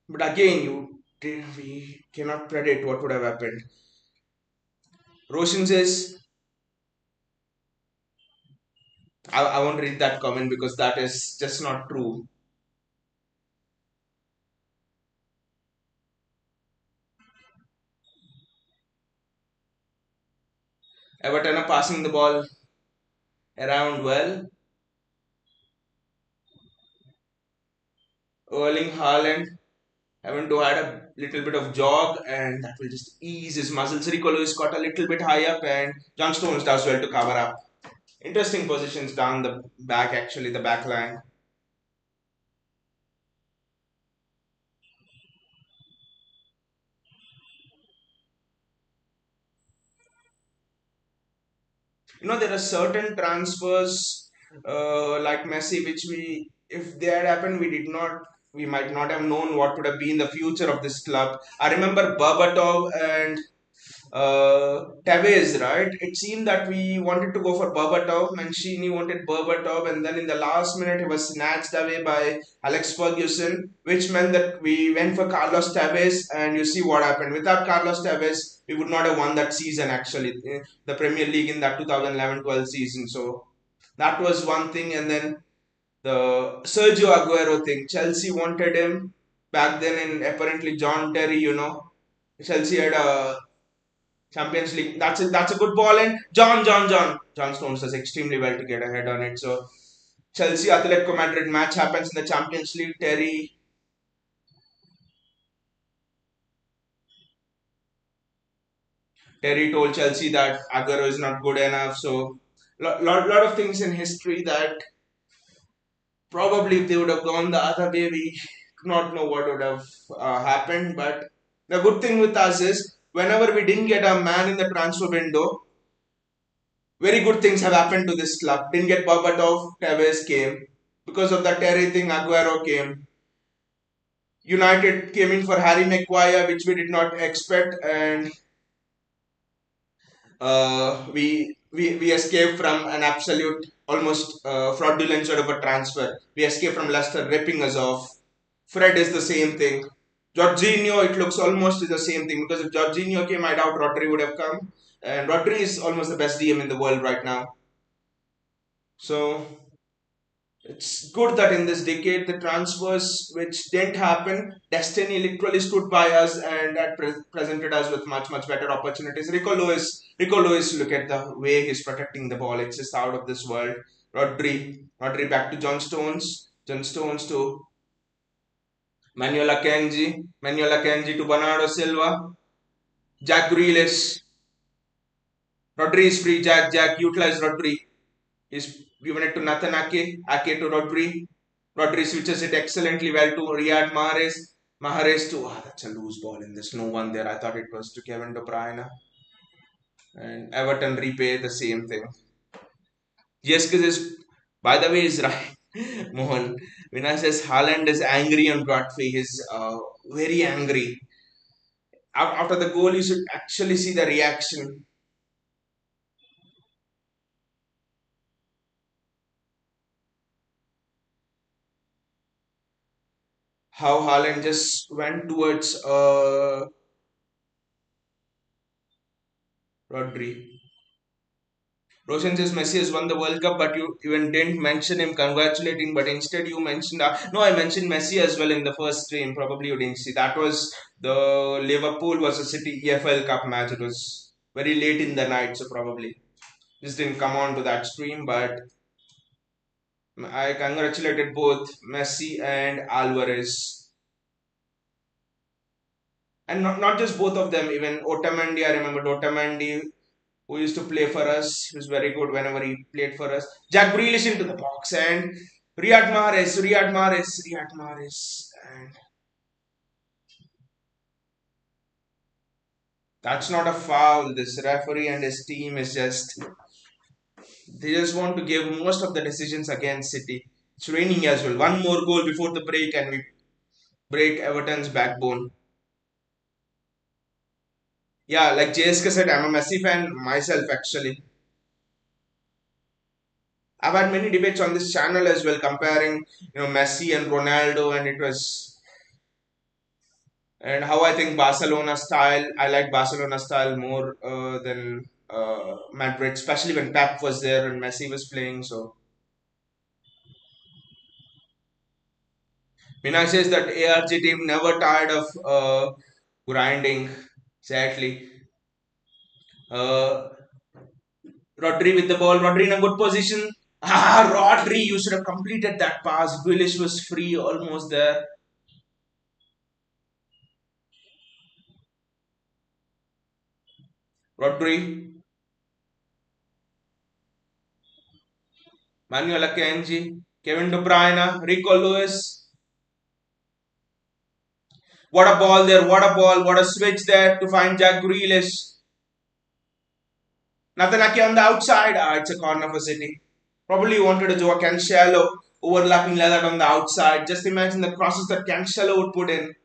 But again, we cannot predict what would have happened. Roshan says, I won't read that comment because that is just not true. Everton are passing the ball around well. Erling Haaland having to add a little bit of jog and that will just ease his muscles. Rico Lewis got a little bit high up and John Stones does well to cover up. Interesting positions down the back, actually, the back line. There are certain transfers like Messi, which if they had happened, we might not have known what would have been the future of this club. I remember Berbatov and Tevez, right? It seemed that we wanted to go for Berbatov. Mancini wanted Berbatov, and then in the last minute, he was snatched away by Alex Ferguson, which meant that we went for Carlos Tevez. And you see what happened. Without Carlos Tevez, we would not have won that season, actually, the Premier League in that 2011-12 season. So that was one thing. And then the Sergio Aguero thing. Chelsea wanted him back then, and apparently John Terry, Chelsea had a Champions League. That's a good ball, and John Stones does extremely well to get ahead on it. So Chelsea Atletico Madrid match happens in the Champions League. Terry told Chelsea that Aguero is not good enough. So lot of things in history that probably if they would have gone the other way, we could not know what would have happened. But the good thing with us is whenever we didn't get a man in the transfer window, very good things have happened to this club. Didn't get Berbatov, Tevez came. Because of that Terry thing, Aguero came. United came in for Harry Maguire, which we did not expect, and we escaped from an absolute almost fraudulent sort of a transfer. We escaped from Leicester ripping us off. Fred is the same thing. Jorginho, it looks almost the same thing because if Jorginho came, I doubt Rodri would have come. And Rodri is almost the best DM in the world right now. So it's good that in this decade the transfers which didn't happen, destiny literally stood by us and that presented us with much better opportunities. Rico Lewis, look at the way he's protecting the ball. It's just out of this world. Rodri back to John Stones to Manuel Akanji to Bernardo Silva, Jack Grealish. Rodri is free. Jack utilize Rodri. He's given it to Nathan Ake to Rodri. Rodri switches it excellently well to Riyad Mahrez. Mahrez to, that's a loose ball in this. No one there. I thought it was to Kevin De Bruyne. And Everton repay the same thing. Yes, because this, by the way, is right. Mohan. Vinay says Haaland is angry on Godfrey. He's very angry. After the goal, you should actually see the reaction. How Haaland just went towards Rodri. Roshan says Messi has won the World Cup, but you even didn't mention him congratulating, but instead you mentioned. No, I mentioned Messi as well in the first stream. Probably you didn't see. That was the Liverpool versus City EFL Cup match. It was very late in the night, so probably just didn't come on to that stream. But I congratulated both Messi and Alvarez. And not just both of them, even Otamendi. I remember Otamendi who used to play for us. He was very good whenever he played for us. Jack Grealish into the box and Riyad Mahrez. And that's not a foul. This referee and his team is just, they just want to give most of the decisions against City. It's raining as well. One more goal before the break and we break Everton's backbone. Yeah, like JSK said, I'm a Messi fan myself actually. I've had many debates on this channel as well, comparing Messi and Ronaldo, and it was and how I think Barcelona style. I like Barcelona style more than Madrid, especially when Pep was there and Messi was playing. So Vinay says that ARG team never tired of grinding. Exactly. Uh, Rodri with the ball. Rodri in a good position. Ah, Rodri, you should have completed that pass. Grealish was free, almost there. Rodri, Manuel Akanji, Kevin De Bruyne, Rico Lewis. What a ball there, what a ball, what a switch there to find Jack Grealish. Natanaki on the outside. It's a corner for City. Probably wanted to do a Cancelo overlapping like that on the outside. Just imagine the crosses that Cancelo would put in.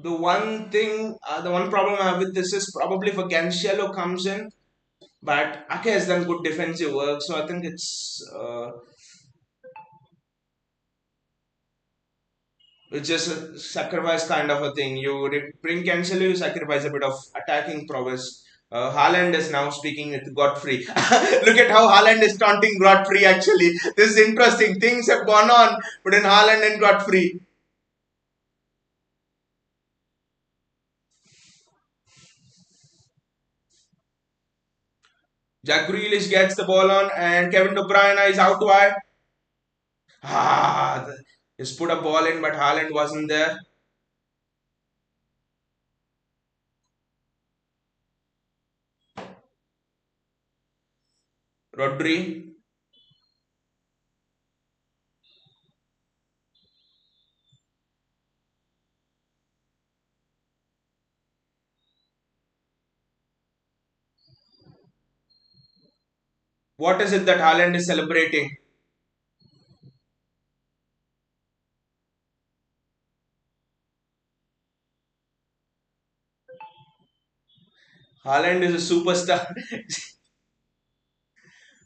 The one problem I have with this is probably for Cancelo comes in, but Ake has done good defensive work, so I think it's just a sacrifice kind of a thing. You bring Cancelo, you sacrifice a bit of attacking prowess. Haaland is now speaking with Godfrey. Look at how Haaland is taunting Godfrey actually. This is interesting. Things have gone on between Haaland and Godfrey. Jack Grealish gets the ball on, and Kevin De Bruyne is out wide. He's put a ball in, but Haaland wasn't there. Rodri. What is it that Haaland is celebrating? Haaland is a superstar.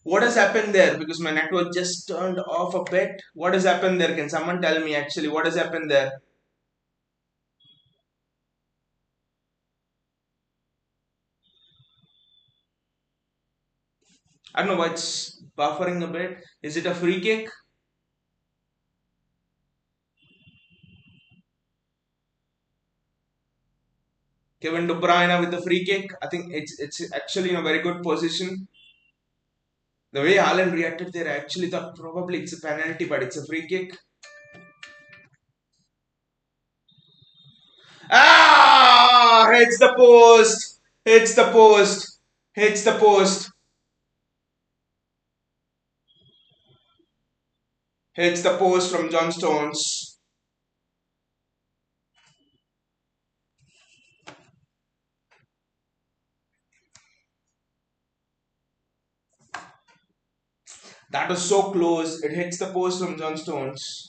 What has happened there? Because my network just turned off a bit. What has happened there? Can someone tell me actually what has happened there? I don't know why it's buffering a bit. Is it a free kick? Kevin De Bruyne with the free kick. I think it's actually in a very good position. The way Haaland reacted there, I actually thought probably it's a penalty, but it's a free kick. Ah! Hits the post. Hits the post. Hits the post. Hits the post from John Stones. That was so close. It hits the post from John Stones.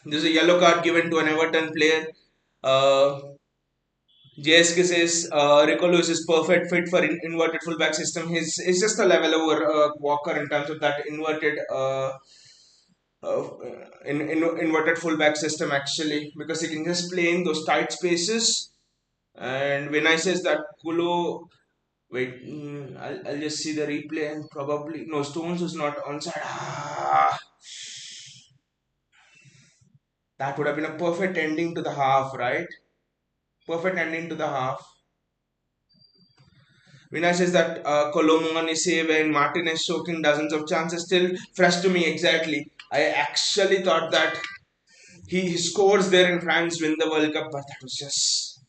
There's a yellow card given to an Everton player. Uh, JSK says Rico Lewis is perfect fit for inverted fullback system. He's just a level over Walker in terms of that uh, inverted fullback system actually, because he can just play in those tight spaces. And when I says that Kulu, wait, I'll just see the replay and probably no, Stones was not onside. That would have been a perfect ending to the half, right? Perfect ending to the half. Vinay says that Colomon is saved and Martinez choking dozens of chances. Still fresh to me exactly. I actually thought that he scores there and France win the World Cup, but that was just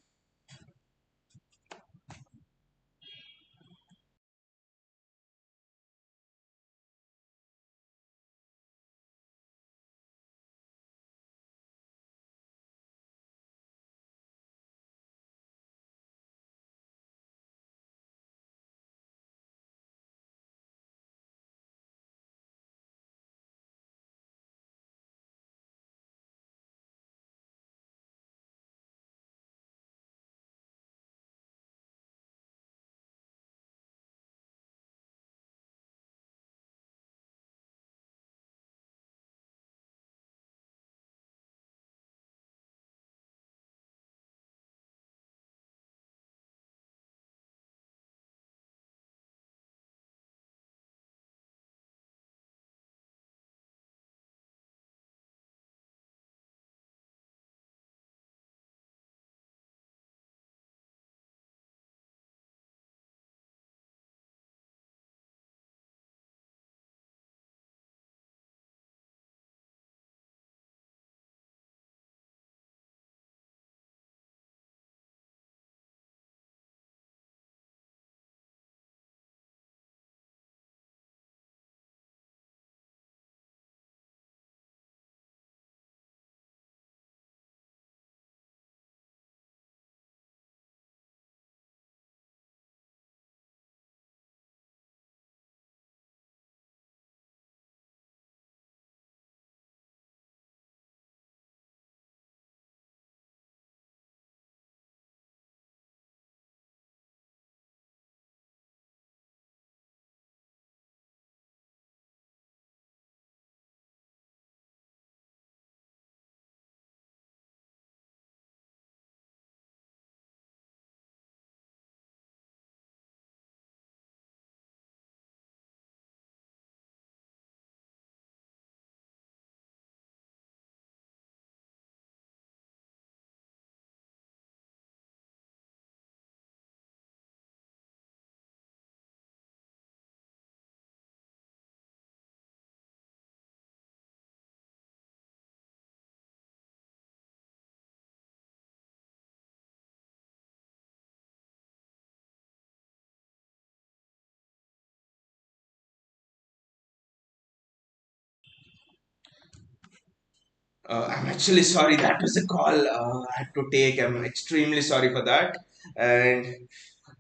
I'm actually sorry. That was a call I had to take. I'm extremely sorry for that. And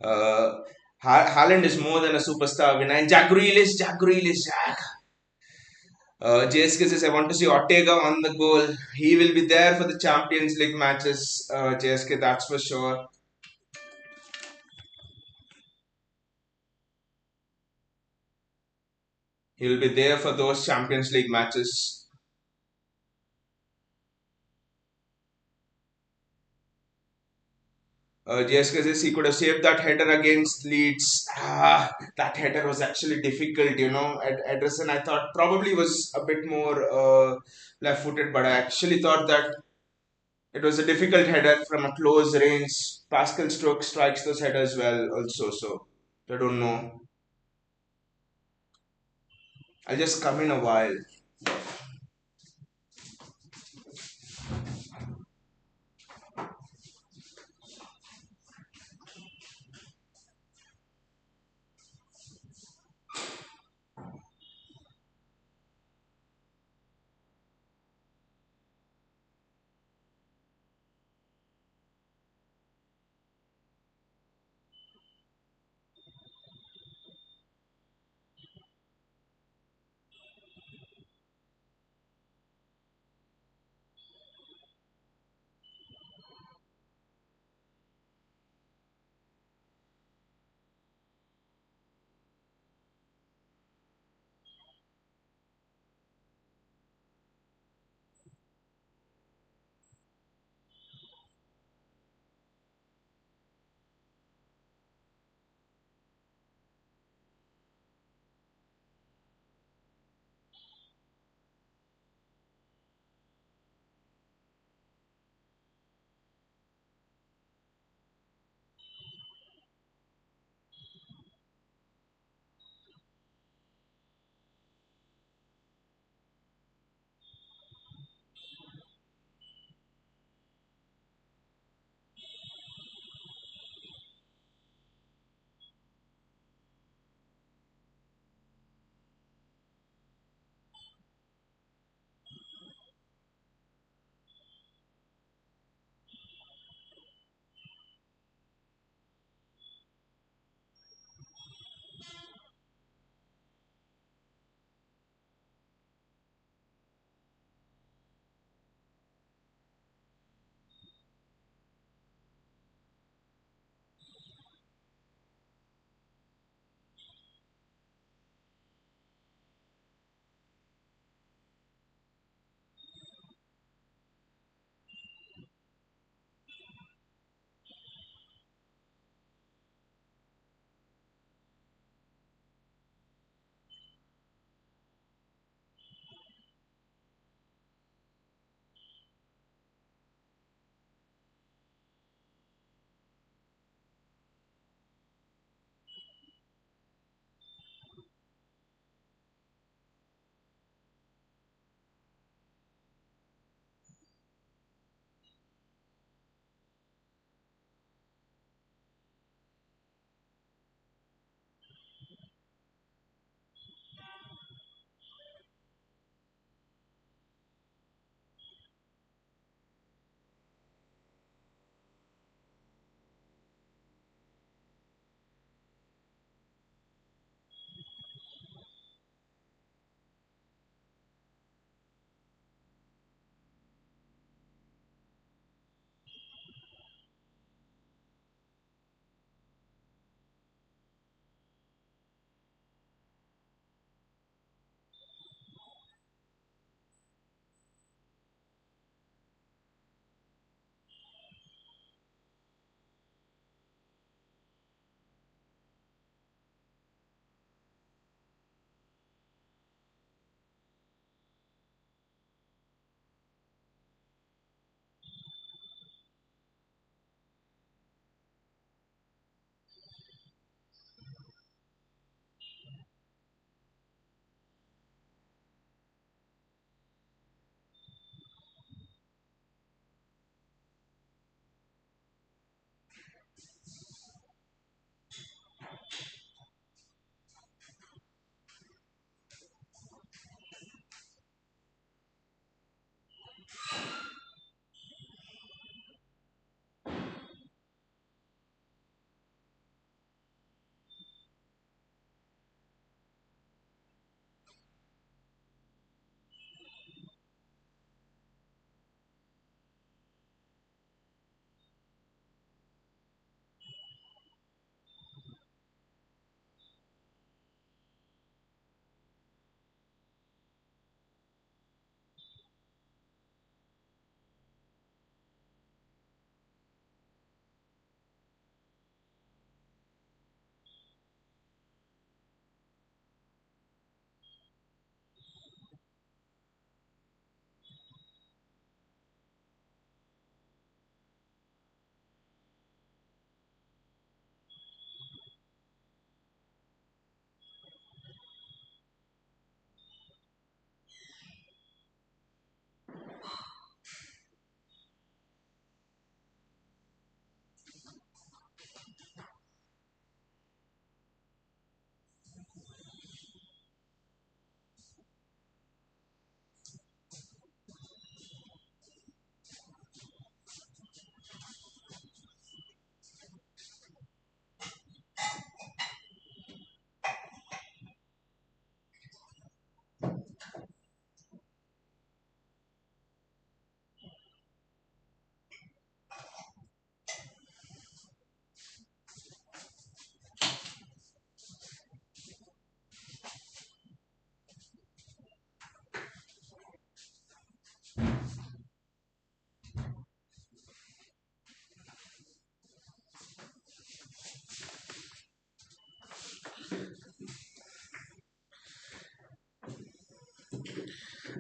uh, Haaland is more than a superstar. Vinay, Jack Grealish, Jack Grealish, Jack. JSK says, I want to see Ortega on the goal. He will be there for the Champions League matches, JSK, that's for sure. He'll be there for those Champions League matches. JSK says he could have saved that header against Leeds. That header was actually difficult, you know. Ederson, I thought probably was a bit more left footed, but I actually thought that it was a difficult header from a close range. Pascal Stroke strikes those headers well, also, so I don't know. I'll just come in a while.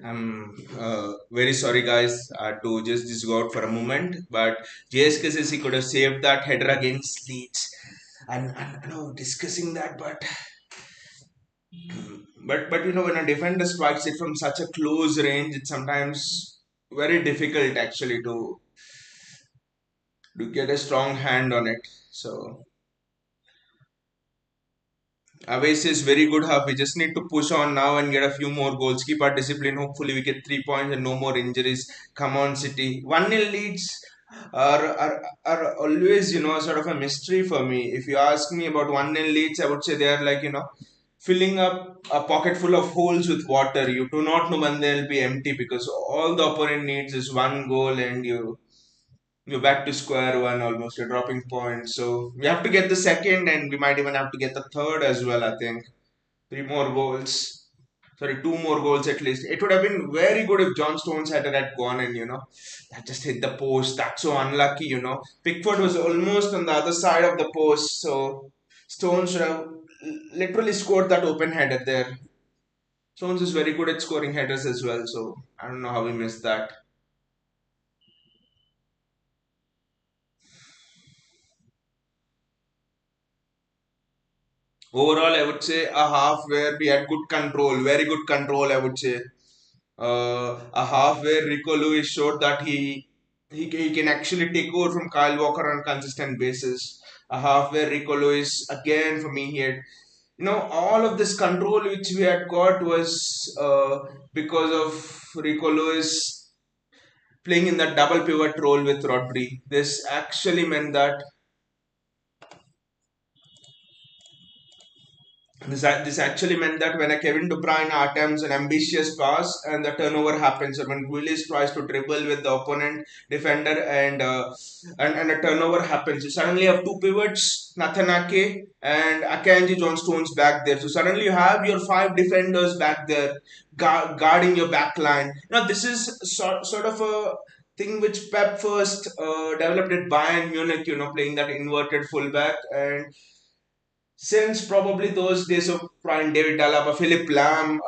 I'm very sorry, guys, to just go out for a moment. But JSK says he could have saved that header against Leeds, and discussing that. But when a defender strikes it from such a close range, it's sometimes very difficult actually to get a strong hand on it. So Aves is very good half. We just need to push on now and get a few more goals. Keep our discipline. Hopefully, we get 3 points and no more injuries. Come on, City. 1-0 leads are always, sort of a mystery for me. If you ask me about 1-0 leads, I would say they are like, filling up a pocket full of holes with water. You do not know when they'll be empty because all the opponent needs is one goal and you're back to square one almost. You're dropping points. So we have to get the second, and we might even have to get the third as well. I think three more goals. Sorry, two more goals at least. It would have been very good if John Stones had gone and that just hit the post. That's so unlucky. Pickford was almost on the other side of the post, so Stones should have literally scored that open header there. Stones is very good at scoring headers as well, so I don't know how we missed that. Overall, I would say a half where we had good control, very good control. I would say a half where Rico Lewis showed that he can actually take over from Kyle Walker on a consistent basis. A half where Rico Lewis again for me he had all of this control which we had got was because of Rico Lewis playing in that double pivot role with Rodri. This actually meant that this actually meant that when a Kevin De Bruyne attempts an ambitious pass and the turnover happens, or when Willis tries to dribble with the opponent defender and a turnover happens, you suddenly have two pivots, Nathan Ake and Akanji John Stones back there. So suddenly you have your five defenders back there guarding your back line. Now this is sort of a thing which Pep first developed at Bayern Munich, playing that inverted fullback, and since probably those days of Brian David Alaba, Philip Lam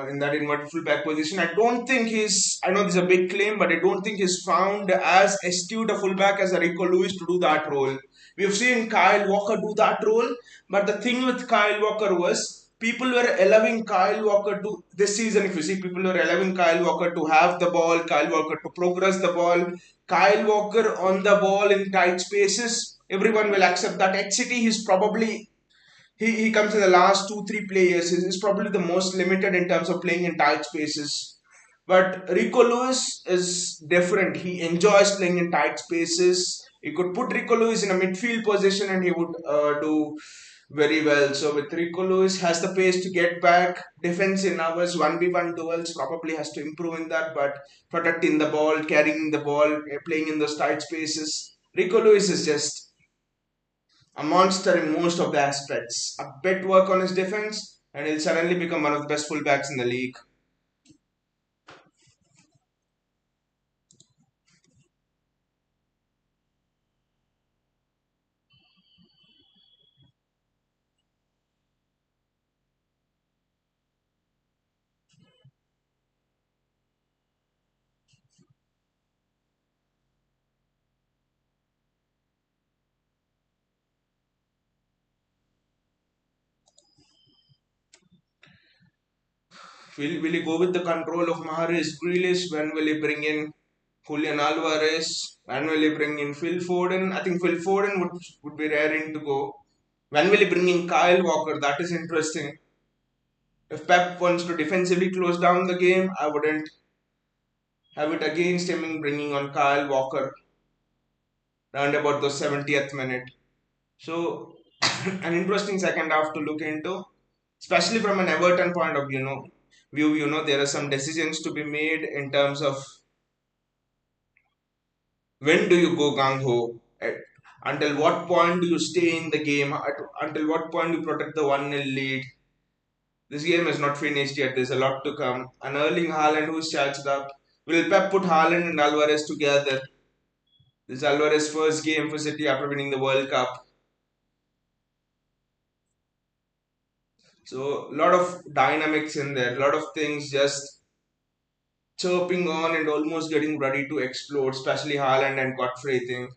in that inverted fullback position, I don't think he's. I know this is a big claim, but I don't think he's found as astute a fullback as Rico Lewis to do that role. We've seen Kyle Walker do that role, but the thing with Kyle Walker was people were allowing Kyle Walker to this season. If you see, people were allowing Kyle Walker to have the ball, Kyle Walker to progress the ball, Kyle Walker on the ball in tight spaces. Everyone will accept that. At City, he's probably he comes in the last 2 3 players. He's probably the most limited in terms of playing in tight spaces. But Rico Lewis is different. He enjoys playing in tight spaces. You could put Rico Lewis in a midfield position and he would do very well. So with Rico Lewis has the pace to get back. Defense in hours 1v1 duels probably has to improve in that. But protecting the ball, carrying the ball, playing in those tight spaces. Rico Lewis is just a monster in most of the aspects. A bit work on his defense, and he'll suddenly become one of the best fullbacks in the league. Will he go with the control of Mahrez Grealish? When will he bring in Julian Alvarez? When will he bring in Phil Foden? I think Phil Foden would be raring to go. When will he bring in Kyle Walker? That is interesting. If Pep wants to defensively close down the game, I wouldn't have it against him in bringing on Kyle Walker round about the 70th minute. So, an interesting second half to look into, especially from an Everton point of view. There are some decisions to be made in terms of when do you go gung ho, until what point do you stay in the game, until what point do you protect the 1-0 lead. This game is not finished yet. There's a lot to come. An Erling Haaland who's charged up. Will Pep put Haaland and Alvarez together? This is Alvarez's first game for City after winning the World Cup. So a lot of dynamics in there, a lot of things just chirping on and almost getting ready to explode, especially Haaland and Godfrey thing.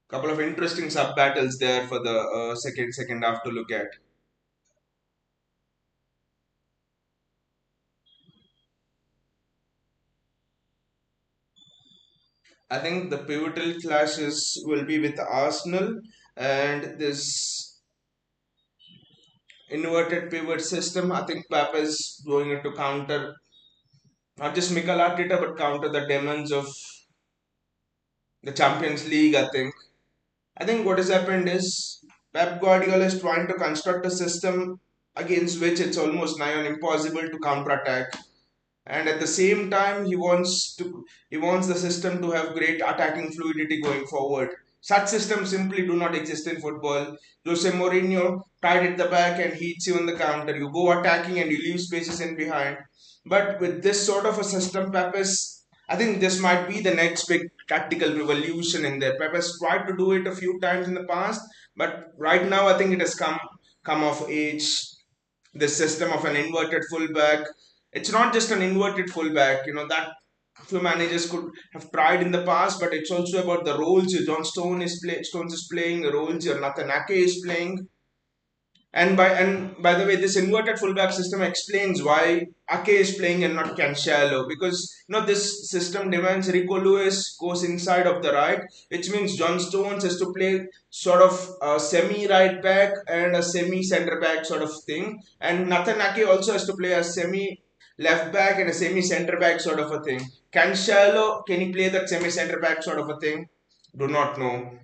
Couple of interesting sub battles there for the second half to look at. I think the pivotal clashes will be with Arsenal and this inverted pivot system. I think Pep is going into counter not just Mikel Arteta but counter the demons of the Champions League. I think what has happened is Pep Guardiola is trying to construct a system against which it's almost nigh on impossible to counterattack. And at the same time he wants the system to have great attacking fluidity going forward. Such systems simply do not exist in football. Jose Mourinho tied at the back and heats you on the counter. You go attacking and you leave spaces in behind. But with this sort of a system, Pep is, I think this might be the next big tactical revolution in there. Pep has tried to do it a few times in the past, but right now I think it has come of age. This system of an inverted fullback. It's not just an inverted fullback, that few managers could have tried in the past, but it's also about the roles John Stones is playing, the roles Nathan Ake is playing. And by the way, this inverted fullback system explains why Ake is playing and not Cancelo, because this system demands Rico Lewis goes inside of the right, which means John Stones has to play sort of a semi right back and a semi center back sort of thing, and Nathan Ake also has to play a semi left back and a semi center back sort of a thing. Cancelo, can he play that semi center back sort of a thing? Do not know.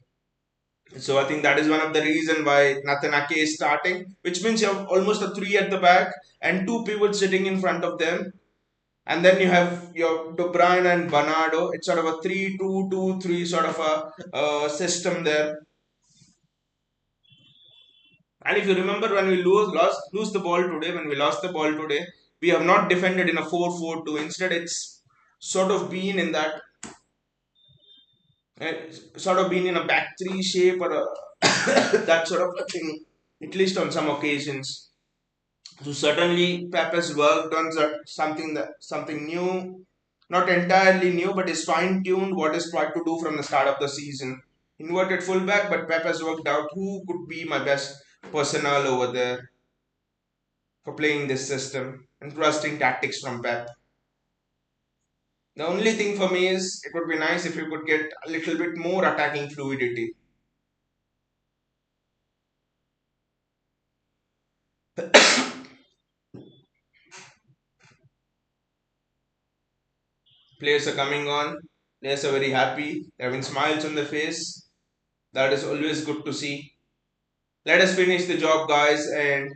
So I think that is one of the reason why Nathan Ake is starting, which means you have almost a three at the back and two pivots sitting in front of them. And then you have your De Bruyne and Bernardo. It's sort of a 3-2-2-3 sort of a system there. And if you remember when we lose the ball today, when we lost the ball today, we have not defended in a 4-4-2. Instead, it's sort of been in that, sort of been in a back three shape or that sort of a thing, at least on some occasions. So certainly Pep has worked on something new, not entirely new, but is fine tuned what is tried to do from the start of the season. Inverted fullback, but Pep has worked out who could be my best personnel over there for playing this system and trusting tactics from Pep. The only thing for me is it would be nice if we could get a little bit more attacking fluidity. Players are coming on, players are very happy, they're having smiles on their face. That is always good to see. Let us finish the job, guys, and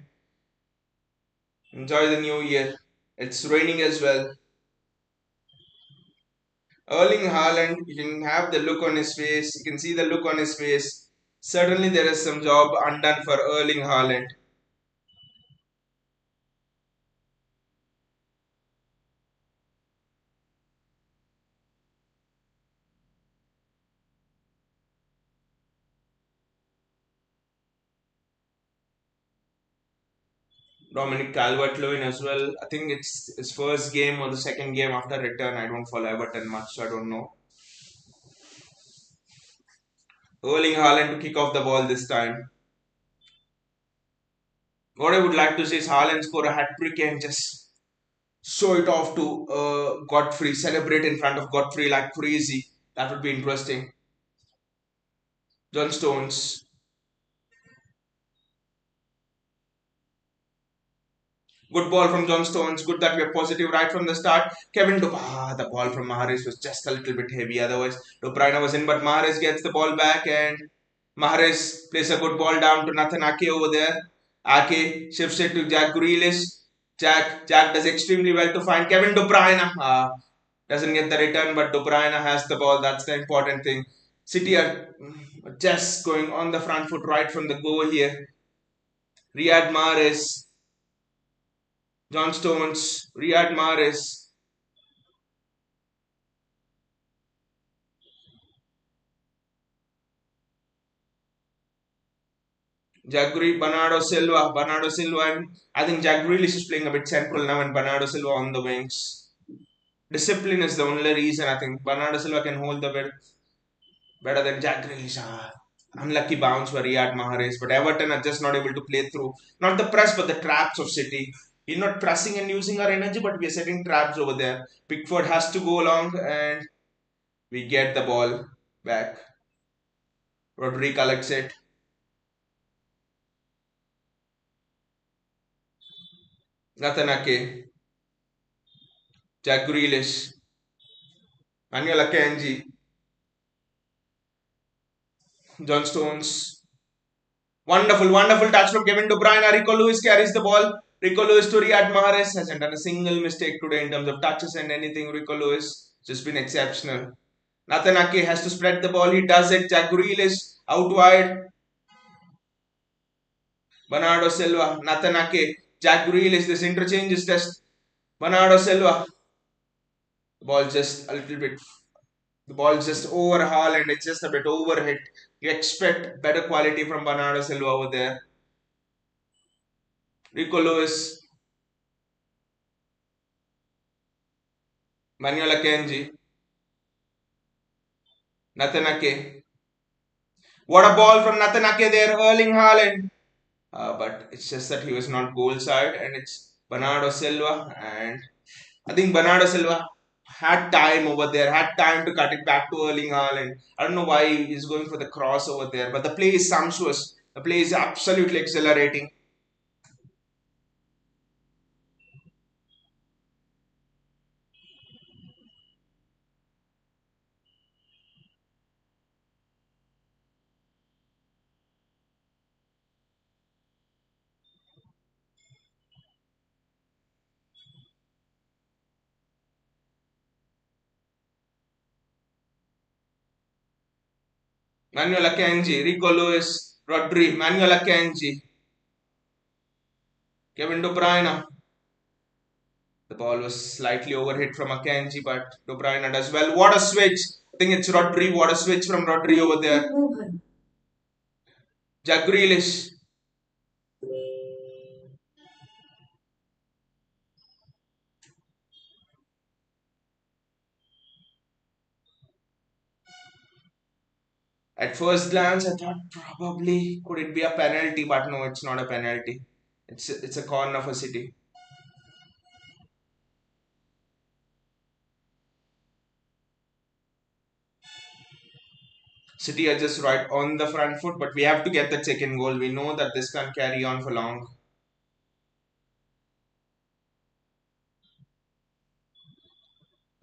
enjoy the new year. It's raining as well. Erling Haaland, you can have the look on his face. You can see the look on his face. Certainly, there is some job undone for Erling Haaland. Dominic Calvert-Lewin as well. I think it's his first game or the second game after return. I don't follow Everton much, so I don't know. Erling Haaland to kick off the ball this time. What I would like to see is Haaland score a hat trick and just show it off to Godfrey, celebrate in front of Godfrey like crazy. That would be interesting. John Stones. Good ball from John Stones. Good that we are positive right from the start. The ball from Mahrez was just a little bit heavy. Otherwise, De Bruyne was in, but Mahrez gets the ball back and Mahrez plays a good ball down to Nathan Ake over there. Ake shifts it to Jack Grealish. Jack does extremely well to find Kevin De Bruyne. Doesn't get the return, but De Bruyne has the ball. That's the important thing. City are just going on the front foot right from the goal here. Riyad Mahrez, John Stones, Riyad Mahrez. Bernardo Silva, and I think Jack Grealish is playing a bit central now, and Bernardo Silva on the wings. Discipline is the only reason I think Bernardo Silva can hold the bit better than Jack Grealish. Unlucky bounce for Riyad Mahrez, but Everton are just not able to play through not the press but the traps of City. We're not pressing and using our energy, but we're setting traps over there. Pickford has to go along, and we get the ball back. Rodri collects it. Nathan Ake, Jack Grealish, Manuel Akanji, John Stones. Wonderful, wonderful touch from Kevin De Bruyne. Rico Lewis carries the ball. Rico Lewis to Riyad Mahrez hasn't done a single mistake today in terms of touches and anything. Rico Lewis just been exceptional. Nathan Ake has to spread the ball. He does it. Jack Grealish out wide. Bernardo Silva, Nathan Ake, Jack Grealish. This interchange is just Bernardo Silva. The ball just a little bit. The ball just over Haaland. It's just a bit overhit. You expect better quality from Bernardo Silva over there. Rico Lewis, Manuel Akanji, Nathan Ake. What a ball from Nathan Ake there, Erling Haaland. But it's just that he was not goal side, and it's Bernardo Silva. And I think Bernardo Silva had time over there, had time to cut it back to Erling Haaland. I don't know why he's going for the cross over there, but the play is sumptuous. The play is absolutely exhilarating. Manuel Akanji, Rico Lewis, Rodri, Manuel Akanji, Kevin De Bruyne. The ball was slightly overhit from Akanji, but De Bruyne does well. What a switch! I think it's Rodri. What a switch from Rodri over there. Jack Grealish. At first glance, I thought probably could it be a penalty, but no, it's not a penalty. It's a corner for City. City are just right on the front foot, but we have to get the second goal. We know that this can't carry on for long.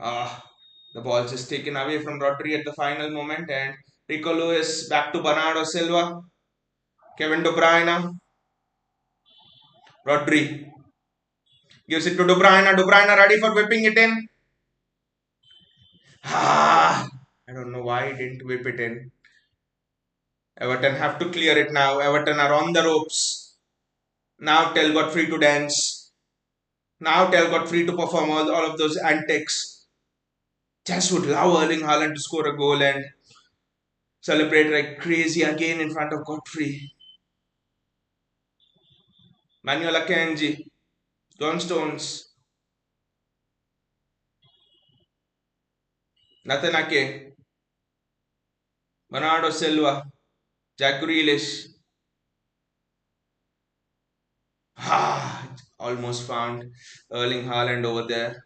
Ah, the ball just taken away from Rodri at the final moment, and Rico Lewis back to Bernardo Silva, Kevin De Bruyne, Rodri gives it to De Bruyne. De Bruyne ready for whipping it in. Ah, I don't know why he didn't whip it in. Everton have to clear it now. Everton are on the ropes. Now Tell got free to dance. Now Tell got free to perform all of those antics. Just would love Erling Haaland to score a goal and celebrate like crazy again in front of Godfrey. Manuel Akanji, John Stones, Nathan Ake, Bernardo Silva, Jack Grealish. Almost found Erling Haaland over there.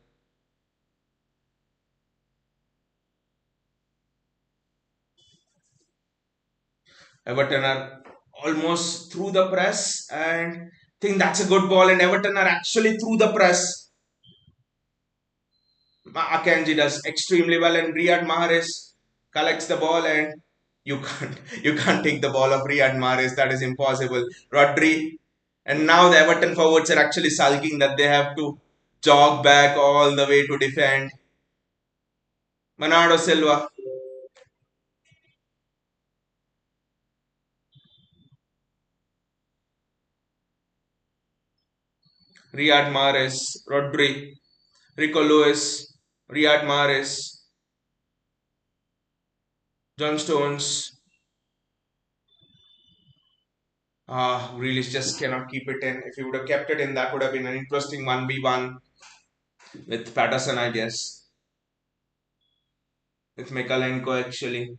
Everton are almost through the press, and I think that's a good ball, and Everton are actually through the press. Akanji does extremely well, and Riyad Mahrez collects the ball, and you can't you can't take the ball of Riyad Mahrez. That is impossible. Rodri, and now the Everton forwards are actually sulking that they have to jog back all the way to defend. Bernardo Silva, Riyad Mahrez, Rodri, Rico Lewis, Riyad Mahrez, John Stones, Grealish just cannot keep it in. If he would have kept it in, that would have been an interesting 1v1 with Patterson, I guess. With Mikalenko, actually.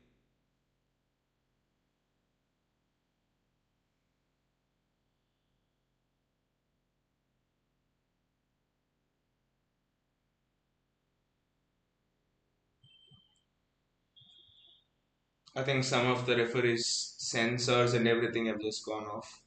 I think some of the referees' sensors and everything have just gone off.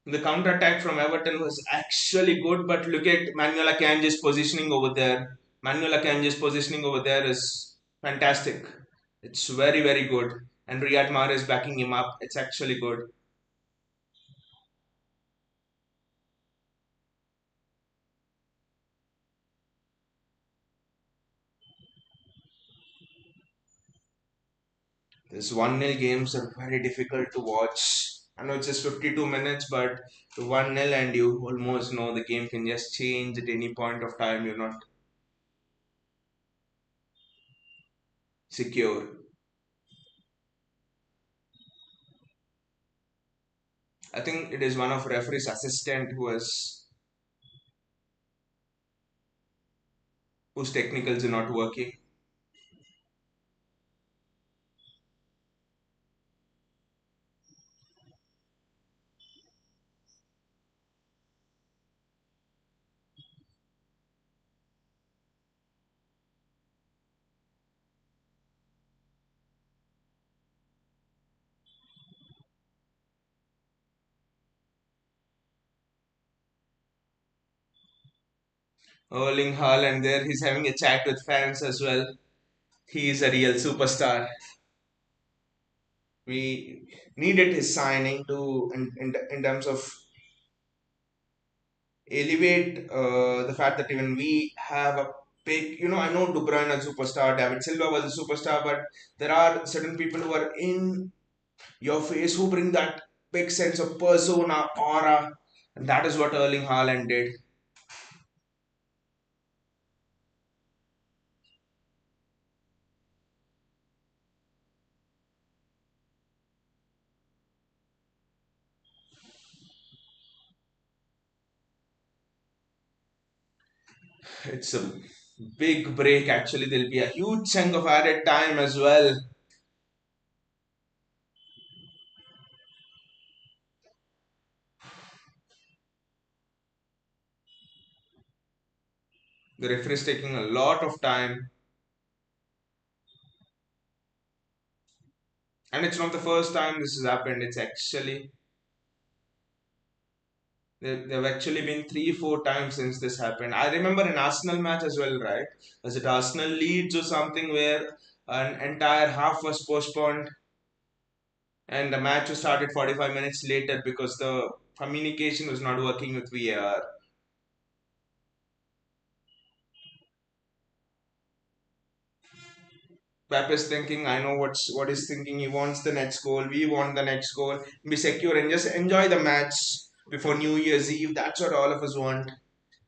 The counter attack from Everton was actually good, but look at Manuel Akanji's positioning over there. Manuel Akanji's positioning over there is fantastic. It's very, very good. And Riyad Mahrez backing him up. It's actually good. These 1-0 games are very difficult to watch. I know it's just 52 minutes, but 1-0 and you almost know the game can just change at any point of time. You're not secure. I think it is one of referee's assistant whose technicals are not working. Erling Haaland there, he's having a chat with fans as well. He is a real superstar. We needed his signing to in terms of elevate the fact that even we have a big, I know De Bruyne is a superstar, David Silva was a superstar, but there are certain people who are in your face who bring that big sense of persona, aura, and that is what Erling Haaland did. It's a big break actually. There'll be a huge chunk of added time as well. The referee is taking a lot of time, and it's not the first time this has happened. It's actually there have actually been 3, 4 times since this happened. I remember an Arsenal match as well, right? Was it Arsenal Leeds or something where an entire half was postponed and the match was started 45 minutes later because the communication was not working with VAR. Pep is thinking, I know what he's thinking. He wants the next goal. We want the next goal. Be secure and just enjoy the match before New Year's Eve. That's what all of us want.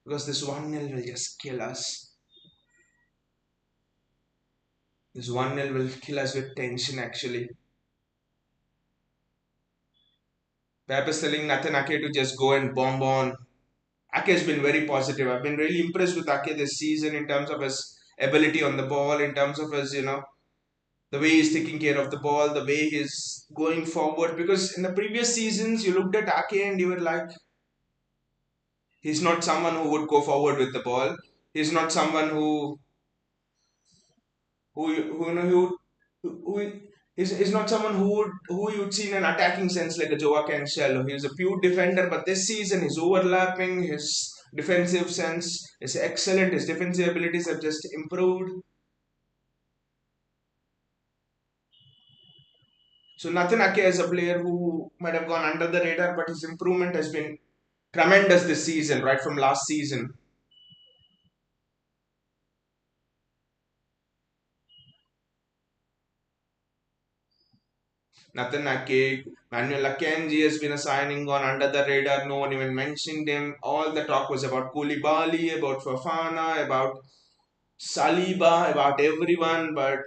Because this 1-0 will just kill us. This 1-0 will kill us with tension actually. Pep is telling Nathan Ake to just go and bomb on. Ake has been very positive. I've been really impressed with Ake this season in terms of his ability on the ball, in terms of his, the way he's taking care of the ball, the way he's going forward. Because in the previous seasons, you looked at Ake and you were like, he's not someone who would go forward with the ball. He's not someone who you know who is not someone who you'd see in an attacking sense like a Joao Cancelo. He's a pure defender, but this season his overlapping, his defensive sense is excellent. His defensive abilities have just improved. So Nathan Ake is a player who might have gone under the radar, but his improvement has been tremendous this season, right from last season. Nathan Ake, Manuel Akanji has been a signing on under the radar. No one even mentioned him. All the talk was about Koulibaly, about Fafana, about Saliba, about everyone, but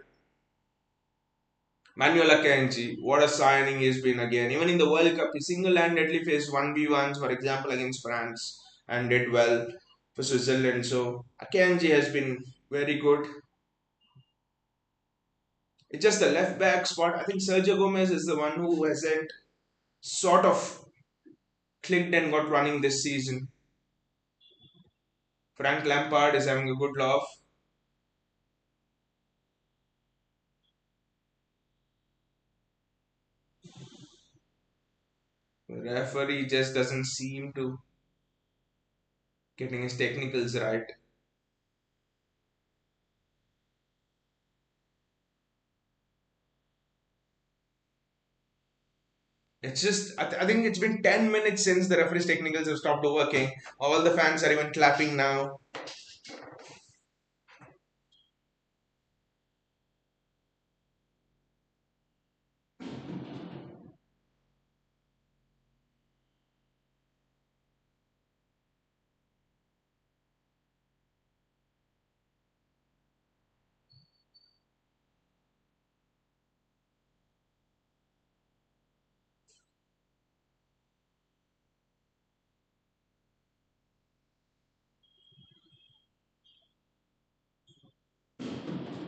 Manuel Akanji, what a signing he's been again. Even in the World Cup, he single-handedly faced 1v1s, for example, against France and did well for Switzerland. So Akanji has been very good. It's just the left back spot. I think Sergio Gomez is the one who hasn't sort of clicked and got running this season. Frank Lampard is having a good laugh. The referee just doesn't seem to getting his technicals right. It's just, I think it's been 10 minutes since the referee's technicals have stopped working. All the fans are even clapping now.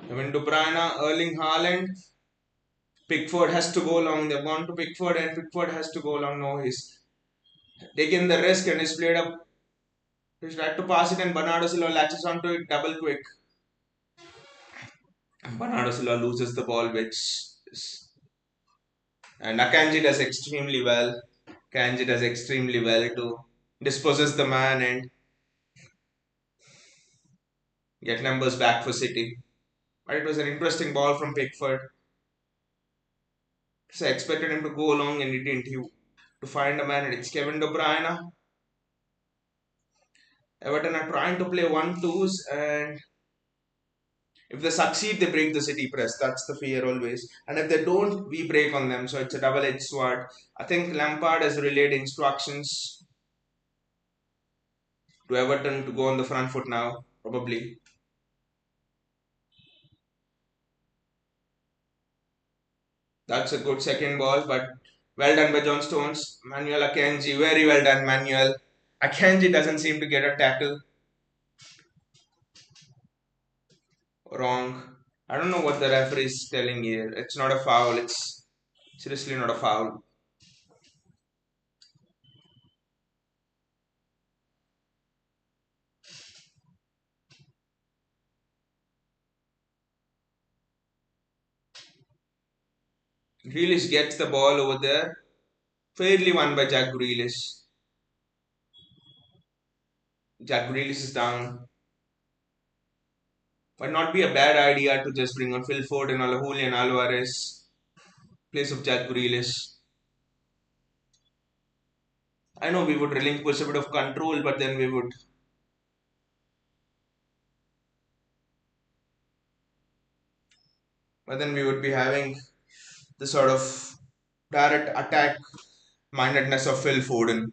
Kevin De Bruyne, Erling Haaland, Pickford has to go long. They've gone to Pickford and Pickford has to go long. No, he's taken the risk and he's played up. He's tried to pass it and Bernardo Silva latches onto it double quick. And Bernardo Silva loses the ball, which is, and Akanji does extremely well. Kanji does extremely well to disposes the man and get numbers back for City. But it was an interesting ball from Pickford. So I expected him to go long and he didn't. He to find a man and it's Kevin De Bruyne. Everton are trying to play 1-2s and if they succeed, they break the City press. That's the fear always. And if they don't, we break on them. So it's a double-edged sword. I think Lampard has relayed instructions to Everton to go on the front foot now, probably. That's a good second ball, but well done by John Stones. Manuel Akanji, very well done, Manuel. Akanji doesn't seem to get a tackle wrong. I don't know what the referee is telling here. It's not a foul. It's seriously not a foul. Grealish gets the ball over there. Fairly won by Jack Grealish. Jack Grealish is down. Might not be a bad idea to just bring on Phil Foden or Julian Alvarez place of Jack Grealish. I know we would relinquish a bit of control, but then we would be having the sort of direct attack mindedness of Phil Foden.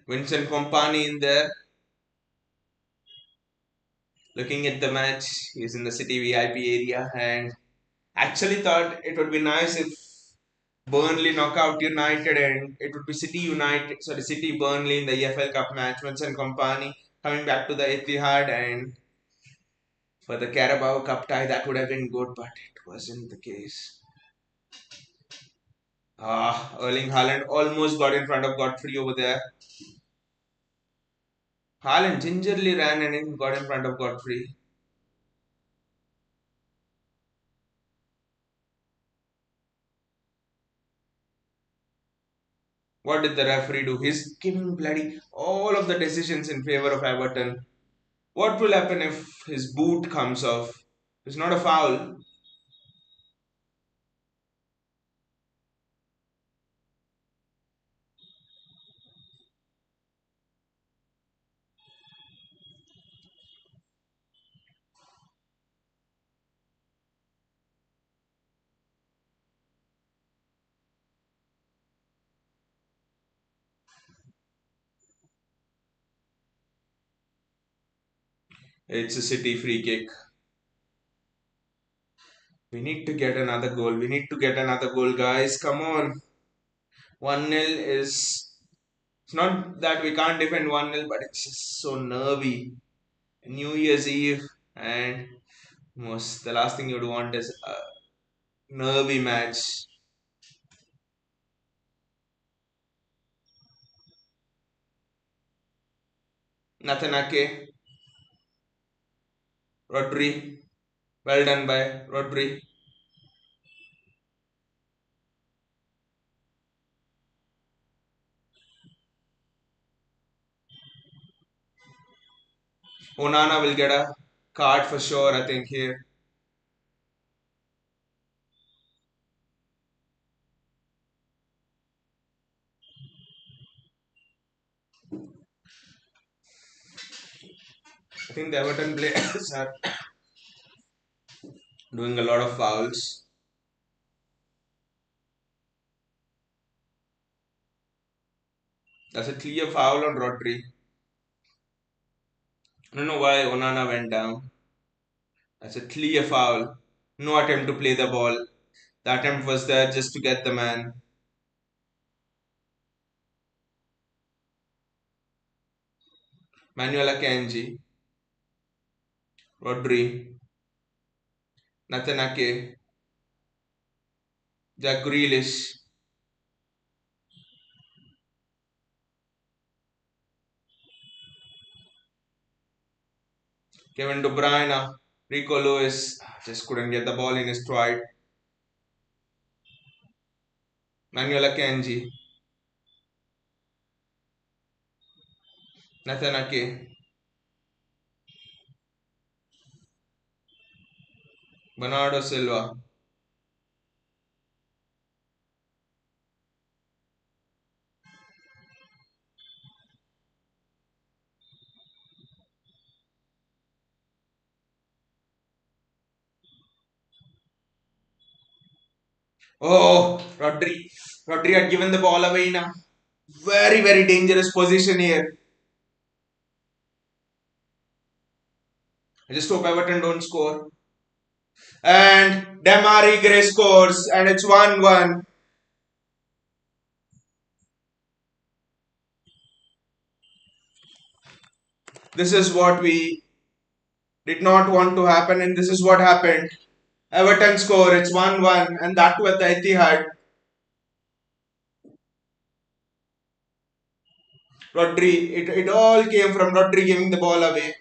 Vincent Kompany in there, looking at the match. He's in the City VIP area and actually thought it would be nice if Burnley knock out United and it would be City Burnley in the EFL Cup match. Vincent Kompany coming back to the Etihad and for the Carabao Cup tie that would have been good, but it wasn't the case. Erling Haaland almost got in front of Godfrey over there. Haaland gingerly ran and got in front of Godfrey. What did the referee do? He's giving bloody all of the decisions in favor of Everton. What will happen if his boot comes off? It's not a foul. It's a City free kick. We need to get another goal. We need to get another goal, guys. Come on. 1-0 is. It's not that we can't defend 1-0, but it's just so nervy. New Year's Eve, and most the last thing you'd want is a nervy match. Nathanake, Rodri. Well done by Rodri. Onana will get a card for sure, I think, here. I think the Everton players are doing a lot of fouls. That's a clear foul on Rodri. I don't know why Onana went down. That's a clear foul. No attempt to play the ball. The attempt was there just to get the man. Manuel Akanji, Rodri, Nathanake, Jack Grealish, Kevin De Bruyne, Rico Lewis just couldn't get the ball in his stride. Manuel Akanji, Nathanake, Bernardo Silva. Oh, Rodri. Rodri had given the ball away now. Very, very dangerous position here. I just hope Everton don't score. And Damari Gray scores, and it's 1-1. This is what we did not want to happen, and this is what happened. Everton score, it's 1-1, and that too at the Etihad. Rodri, it all came from Rodri giving the ball away.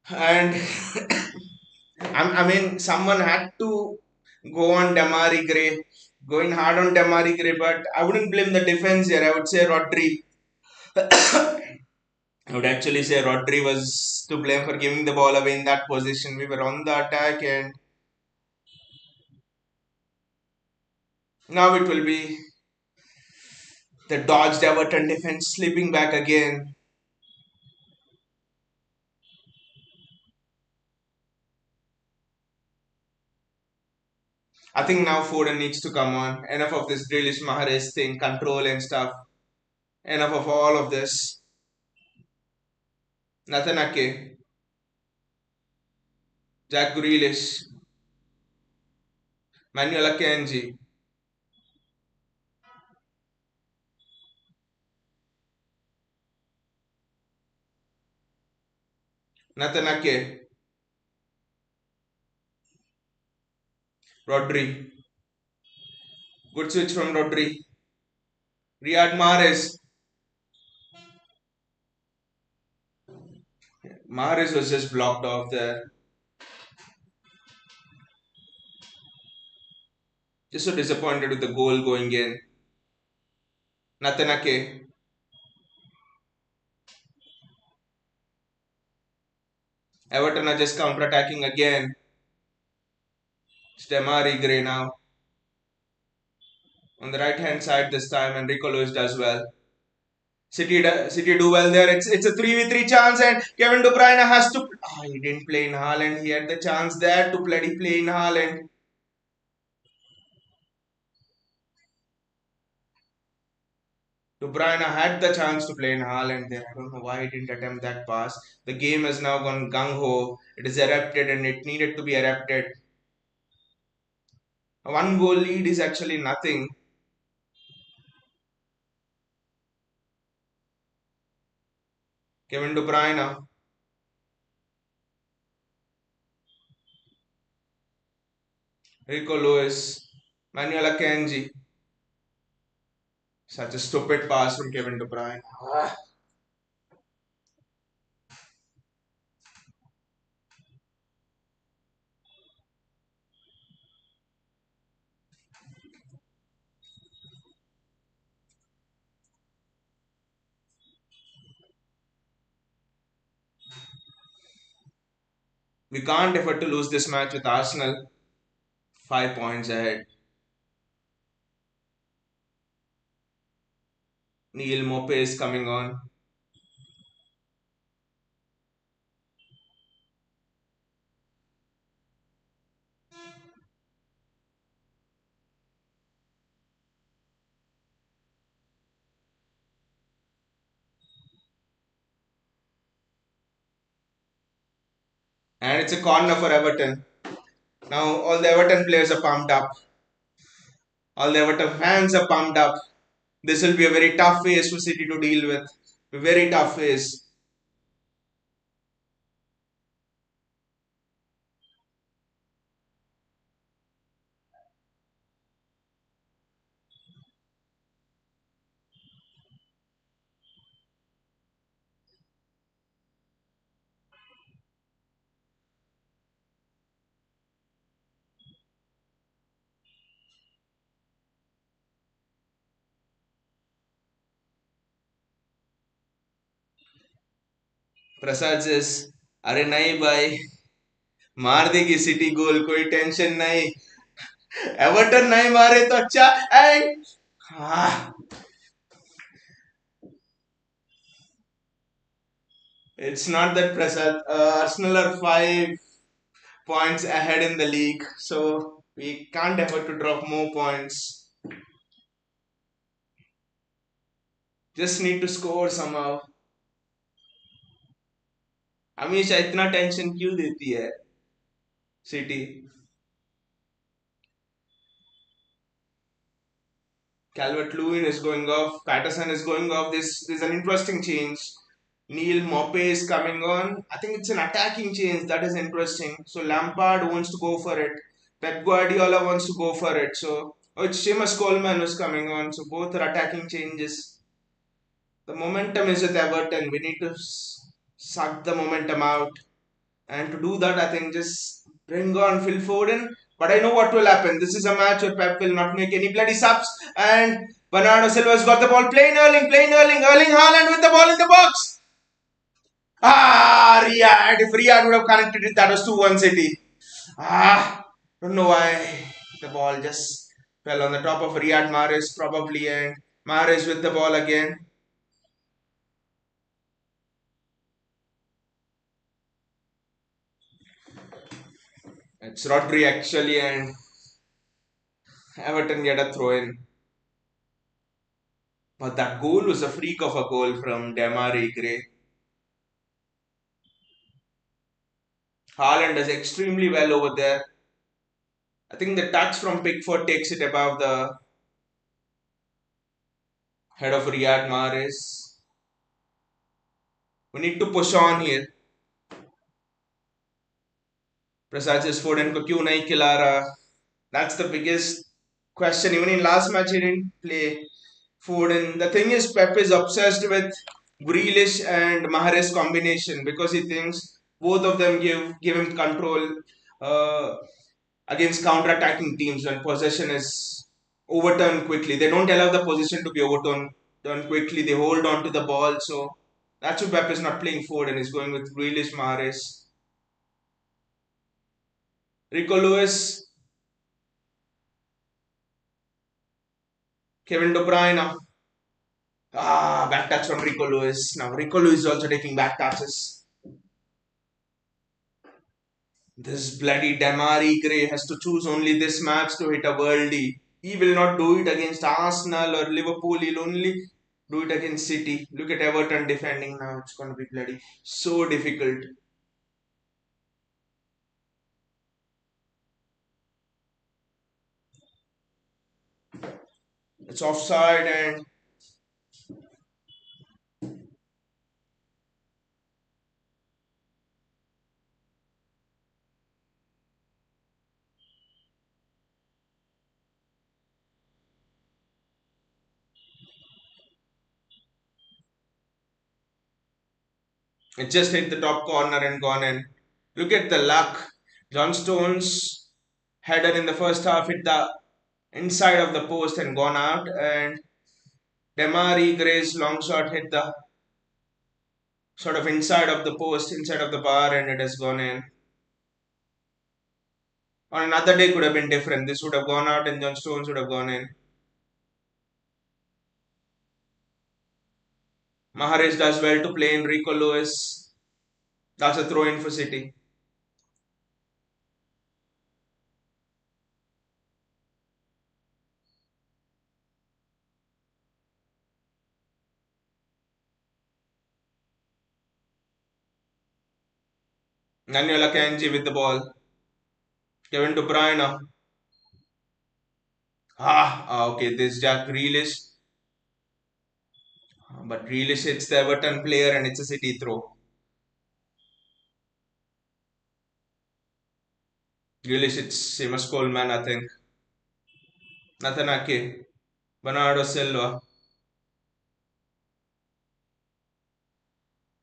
And I mean, someone had to go on Damari Gray, going hard on Damari Gray, but I wouldn't blame the defense here. I would say Rodri. I would actually say Rodri was to blame for giving the ball away in that position. We were on the attack, and now it will be the dodged Everton defense slipping back again. I think now Foden needs to come on. Enough of this Grealish Mahrez thing, control and stuff. Enough of all of this. Nathan Ake, Jack Grealish, Manuel Akanji, Nathan Ake, Rodri. Good switch from Rodri. Riyad Mahrez. Mahrez was just blocked off there. Just so disappointed with the goal going in. Nathan Ake. Everton are just counter-attacking again. It's Demari Gray now. on the right hand side this time, and Rico Lewis does well. City do well there. It's a 3v3 chance, and Kevin De Bruyne has to. Oh, he didn't play in Haaland. He had the chance there to bloody play in Haaland. De Bruyne had the chance to play in Haaland there. I don't know why he didn't attempt that pass. The game has now gone gung ho. It is erupted, and it needed to be erupted. A one goal lead is actually nothing. Kevin De Bruyne, Rico Lewis, Manuel Akanji. Such a stupid pass from Kevin De Bruyne. We can't afford to lose this match with Arsenal 5 points ahead. Neil Mope is coming on. And it's a corner for Everton. Now all the Everton players are pumped up. All the Everton fans are pumped up. This will be a very tough phase for City to deal with. A very tough phase. Prasad says, अरे नहीं भाई मार देगी city गोल कोई tension नहीं Everton नहीं मारे तो अच्छा and it's not that Prasad. Arsenal are 5 points ahead in the league, so we can't afford to drop more points. Just need to score somehow. हमेशा इतना टेंशन क्यों देती है city Calvert-Lewin is going off. Patterson is going off. This is an interesting change. Neil Mope is coming on. I think it's an attacking change. That is interesting. So Lampard wants to go for it. Pep Guardiola wants to go for it. So it's Seamus Coleman who's coming on. So both are attacking changes. The momentum is with Everton. We need to suck the momentum out. And to do that, I think just bring on Phil Foden. But I know what will happen. This is a match where Pep will not make any bloody subs. And Bernardo Silva's got the ball. Plain Erling Haaland with the ball in the box. Riyad. If Riyad would have connected it, that was 2-1 City. Don't know why the ball just fell on the top of Riyad Mahrez probably. And Mahrez with the ball again. It's Rodri actually, and Everton get a throw in. But that goal was a freak of a goal from Demare Gray. Haaland does extremely well over there. I think the touch from Pickford takes it above the head of Riyad Mahrez. We need to push on here. Prasad says Foden को क्यों नहीं खिला रहा? That's the biggest question. Even in last match he didn't play Foden. The thing is Pep is obsessed with Grealish and Mahrez combination because he thinks both of them give him control against counter-attacking teams when possession is overturned quickly. They don't allow the possession to be overturned quickly. They hold on to the ball. So that's why Pep is not playing forward and is going with Grealish, Mahrez. Rico Lewis, Kevin De Bruyne. Back touch from Rico Lewis. Now Rico Lewis is also taking back touches. This bloody Damari Gray has to choose only this match to hit a worldie. He will not do it against Arsenal or Liverpool. He'll only do it against City. Look at Everton defending now. It's going to be bloody so difficult. It's offside and it just hit the top corner and gone in. Look at the luck. John Stones header in the first half hit the inside of the post and gone out, and Demari Gray's long shot hit the sort of inside of the post, inside of the bar, and it has gone in. On another day, could have been different. This would have gone out, and John Stones would have gone in. Mahrez does well to play in Rico Lewis. That's a throw in for City. Nanyola Kanji with the ball. Kevin De Bruyne. Okay. This Jack Grealish. But Grealish hits the Everton player and it's a City throw. Grealish hits Seamus Coleman, I think. Nathan Ake. Bernardo Silva.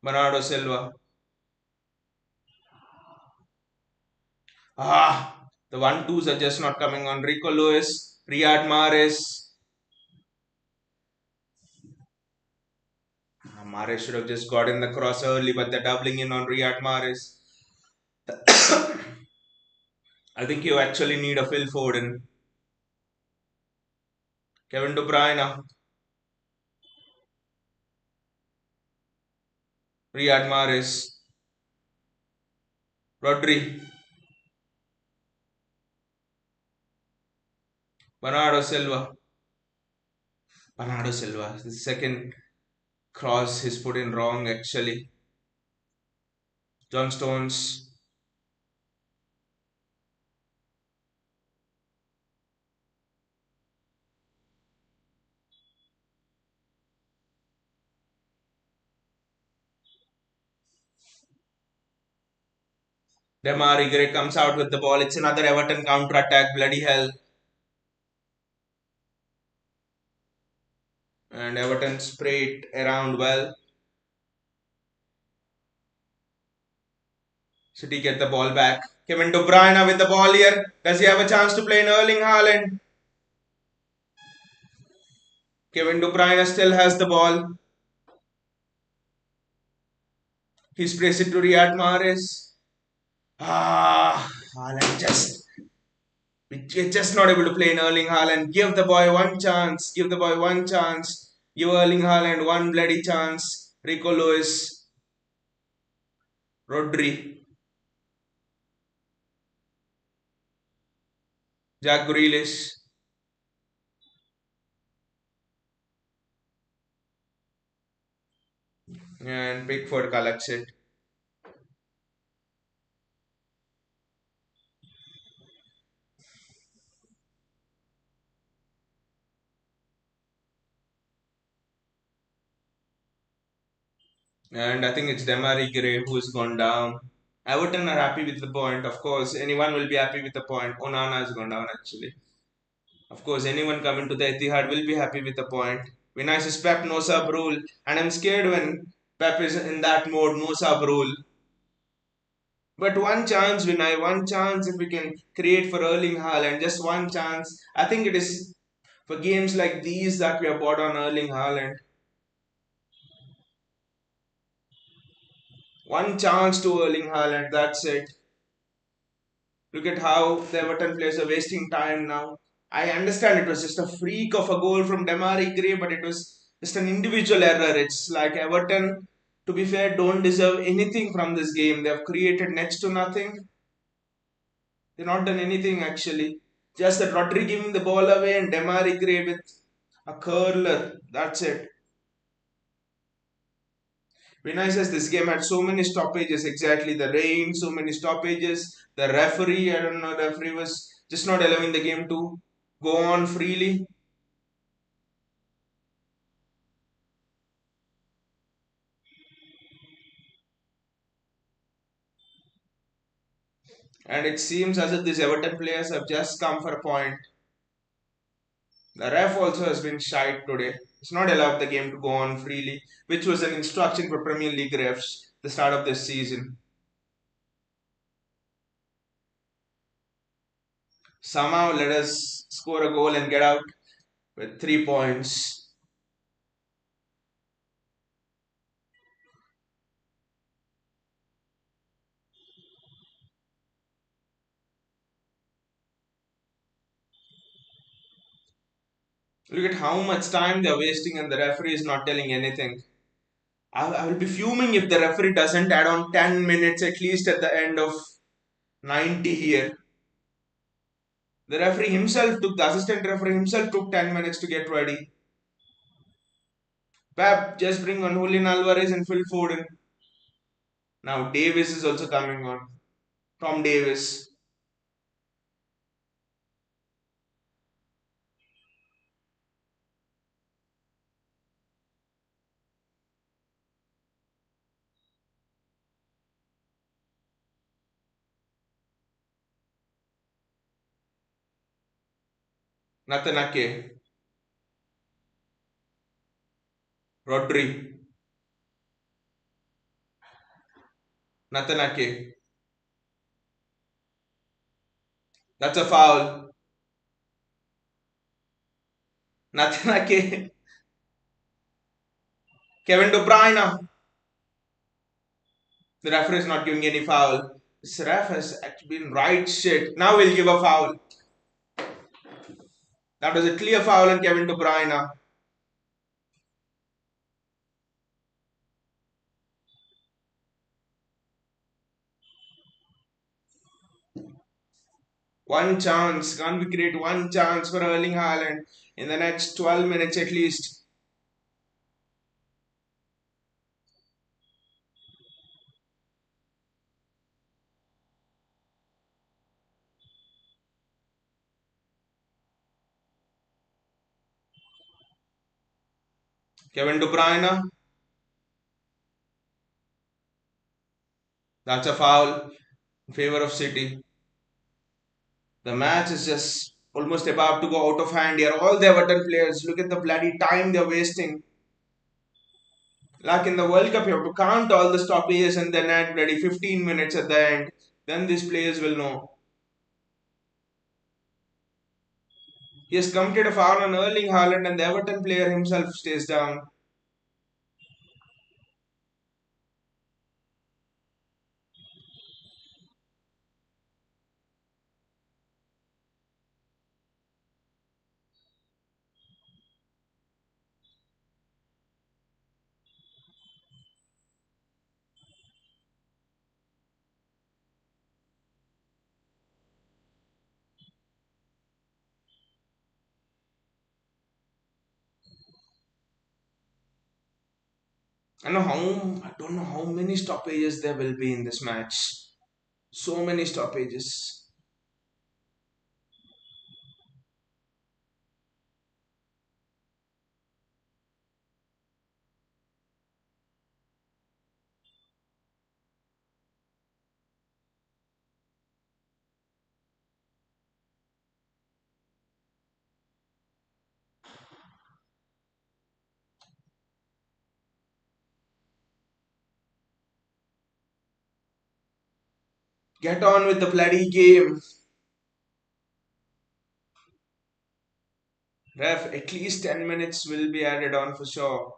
Bernardo Silva. The 1-2s are just not coming on. Rico Lewis. Riyad Mahrez. Mahrez should have just got in the cross early, but they're doubling in on Riyad Mahrez. I think you actually need a Phil Foden. Kevin De Bruyne. Riyad Mahrez. Rodri. Bernardo Silva. Bernardo Silva. The second cross he's put in wrong actually. John Stones. Demari Gray comes out with the ball. It's another Everton counter attack. Bloody hell. And Everton spray it around well. City get the ball back. Kevin De Bruyne with the ball here. Does he have a chance to play in Erling Haaland? Kevin De Bruyne still has the ball. He sprays it to Riyad Mahrez. Haaland just not able to play in Erling Haaland. Give the boy one chance. Give the boy one chance. Give Erling Haaland one bloody chance. Rico Lewis. Rodri. Jack Grealish. And Pickford collects it. And I think it's Demari Gray who's gone down. Everton are happy with the point. Of course, anyone will be happy with the point. Onana has gone down actually. Of course, anyone coming to the Etihad will be happy with the point. Vinicius Pep no sub rule. And I'm scared when Pep is in that mode, no sub rule. But one chance, Vinay, one chance if we can create for Erling Haaland, just one chance. I think it is for games like these that we are bought on Erling Haaland. One chance to Erling Haaland, that's it. Look at how the Everton players are wasting time now. I understand it was just a freak of a goal from Demari Gray, but it was just an individual error. It's like Everton, to be fair, don't deserve anything from this game. They've created next to nothing. They've not done anything actually. Just that Rodri giving the ball away and Demari Gray with a curler. That's it. Vinay says this game had so many stoppages. Exactly, the rain, so many stoppages. The referee, I don't know, referee was just not allowing the game to go on freely. And it seems as if these Everton players have just come for a point. The ref also has been shite today. It's not allowed the game to go on freely, which was an instruction for Premier League refs the start of this season. Somehow let us score a goal and get out with 3 points. Look at how much time they're wasting and the referee is not telling anything. I will be fuming if the referee doesn't add on 10 minutes at least at the end of 90 here. The assistant referee himself took 10 minutes to get ready. Pep, just bring on Julian Alvarez and Phil Foden. Now Davis is also coming on. Tom Davis. Nathan Ake. Rodri. Nathan Ake. That's a foul. Nathan Ake. Kevin De Bruyne. The referee is not giving any foul. This ref has actually been right shit. Now we'll give a foul. That was a clear foul on Kevin De Bruyne. One chance. Can't we create one chance for Erling Haaland in the next 12 minutes at least? Kevin De Bruyne. That's a foul in favor of City. The match is just almost about to go out of hand here. All the Everton players, look at the bloody time they're wasting. Like in the World Cup, you have to count all the stoppages and then add bloody 15 minutes at the end. Then these players will know. He has committed a foul on Erling Haaland and the Everton player himself stays down. I don't know how many stoppages there will be in this match. So many stoppages. Get on with the bloody game. Ref, at least 10 minutes will be added on for sure.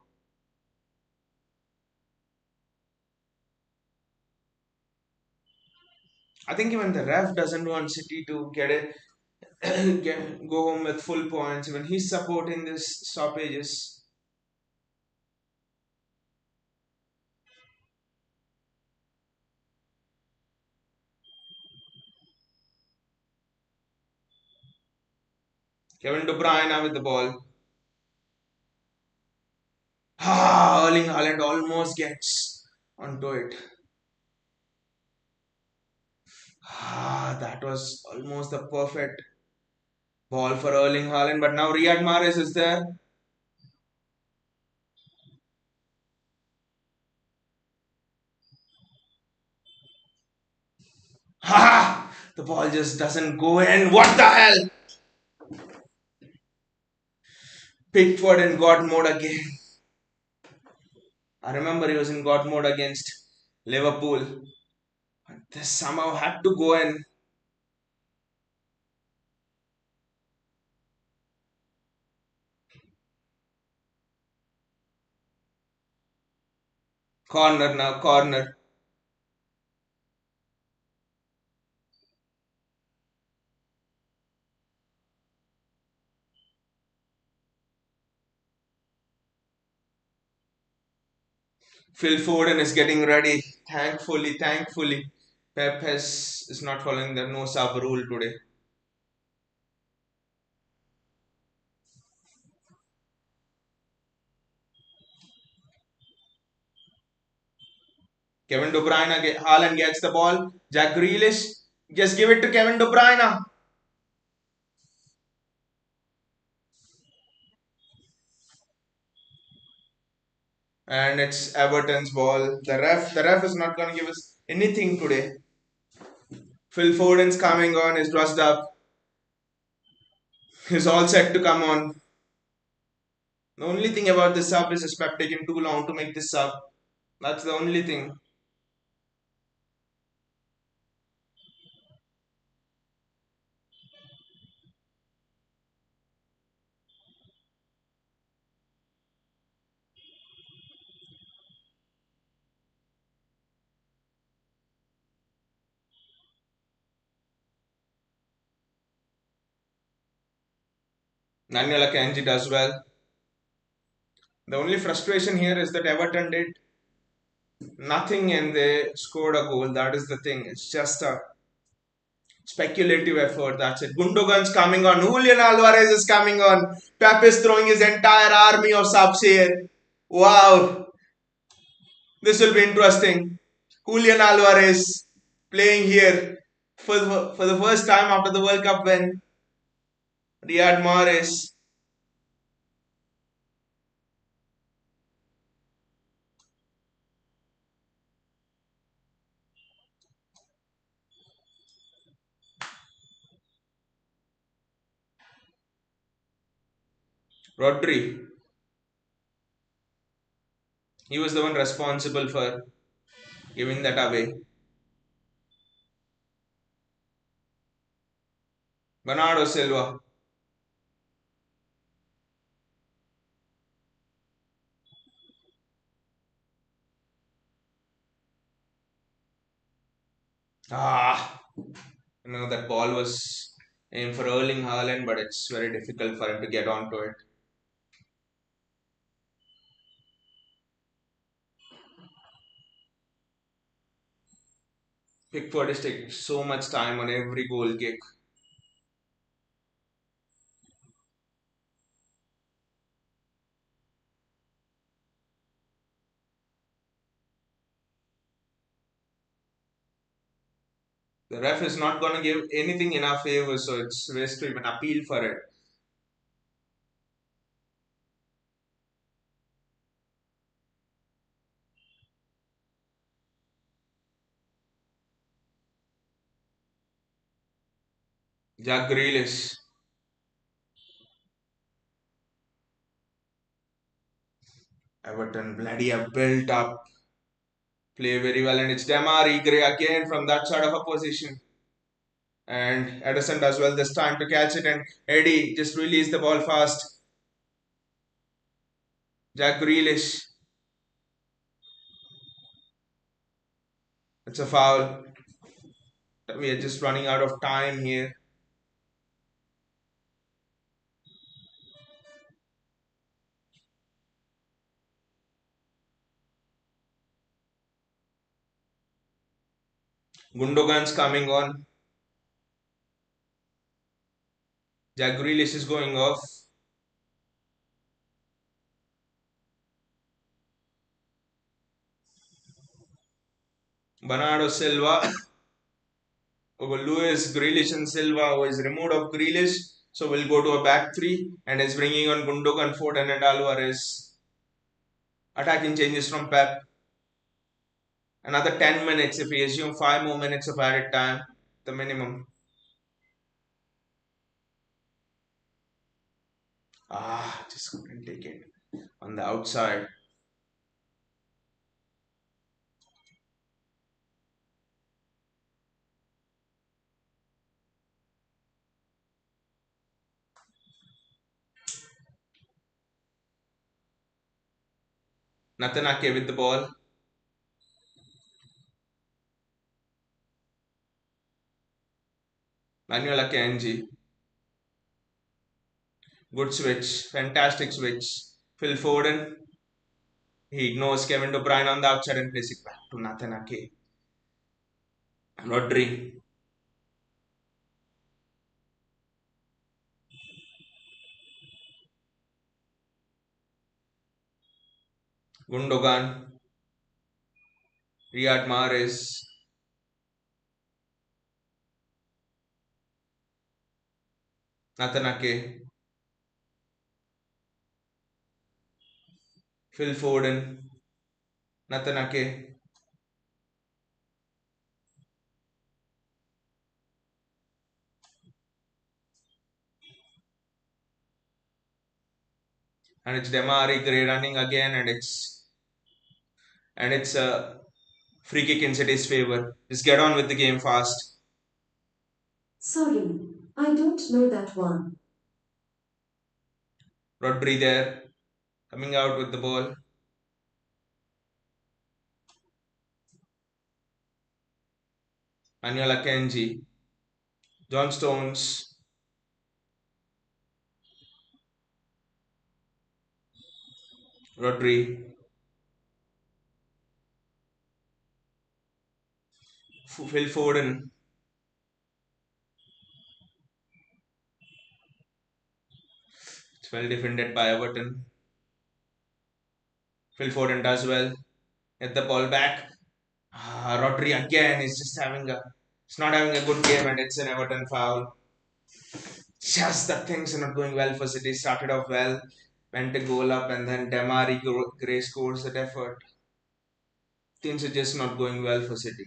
I think even the ref doesn't want City to get it. go home with full points. Even he's supporting this stoppages. Kevin De Bruyne with the ball. Erling Haaland almost gets onto it. That was almost the perfect ball for Erling Haaland. But now Riyad Mahrez is there. The ball just doesn't go in. What the hell? Pickford in God mode again. I remember he was in God mode against Liverpool. But this somehow had to go in. Corner now, corner. Phil Foden is getting ready. Thankfully, Pep is not following the no sub rule today. Kevin De Bruyne, Haaland gets the ball. Jack Grealish, just give it to Kevin De Bruyne. And it's Everton's ball. The ref is not going to give us anything today. Phil Foden's coming on, is dressed up. He's all set to come on. The only thing about this sub is it's Pep taking too long to make this sub. That's the only thing. Nanyola Kanji does well. The only frustration here is that Everton did nothing and they scored a goal. That is the thing. It's just a speculative effort. That's it. Gundogan's coming on. Julian Alvarez is coming on. Pep is throwing his entire army of subs here. Wow. This will be interesting. Julian Alvarez playing here for the first time after the World Cup win. Riyad Mahrez. Rodri. He was the one responsible for giving that away. Bernardo Silva. Ah, that ball was aimed for Erling Haaland, but it's very difficult for him to get onto it. Pickford is taking so much time on every goal kick. The ref is not going to give anything in our favor, so it's waste to even appeal for it. Jack Grealish. Everton bloody have built up, play very well, and it's Demari Gray again from that sort of a position. And Edison does well this time to catch it, and Eddie just release the ball fast. Jack Grealish. It's a foul. We are just running out of time here. Gundogan's coming on. Jack Grealish is going off. Bernardo Silva. Luis Grealish and Silva was removed of Grealish. So we'll go to a back three and is bringing on Gundogan, Foden and Alvarez. Attacking changes from Pep. Another 10 minutes if we assume 5 more minutes of added time, the minimum. Just couldn't take it. On the outside. Natanake with the ball. Manuel Akanji. Good switch. Fantastic switch. Phil Foden. He ignores Kevin De Bruyne on the outside and plays it back to Natanake. Rodri. Gundogan. Riyad Mahrez. Natanake. Phil Foden. Natanake. And it's Demari Gray running again and it's a free kick in City's favour. Just get on with the game fast. Sorry, I don't know that one. Rodri there, coming out with the ball. Manuel Akanji, John Stones, Rodri, Phil Foden. It's well defended by Everton. Phil Foden does well. Get the ball back. Rodri again is just having a. It's not having a good game and it's an Everton foul. Just that things are not going well for City. Started off well, went a goal up, and then Demari Gray scores that effort. Things are just not going well for City.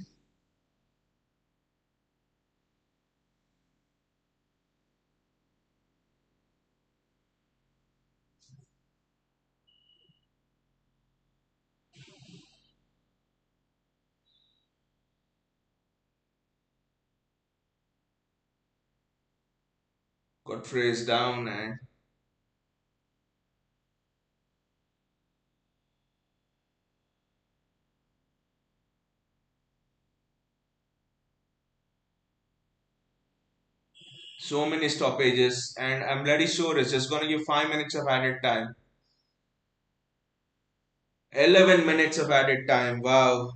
Godfrey is down, and so many stoppages, and I'm bloody sure it's just going to give 5 minutes of added time. 11 minutes of added time. Wow.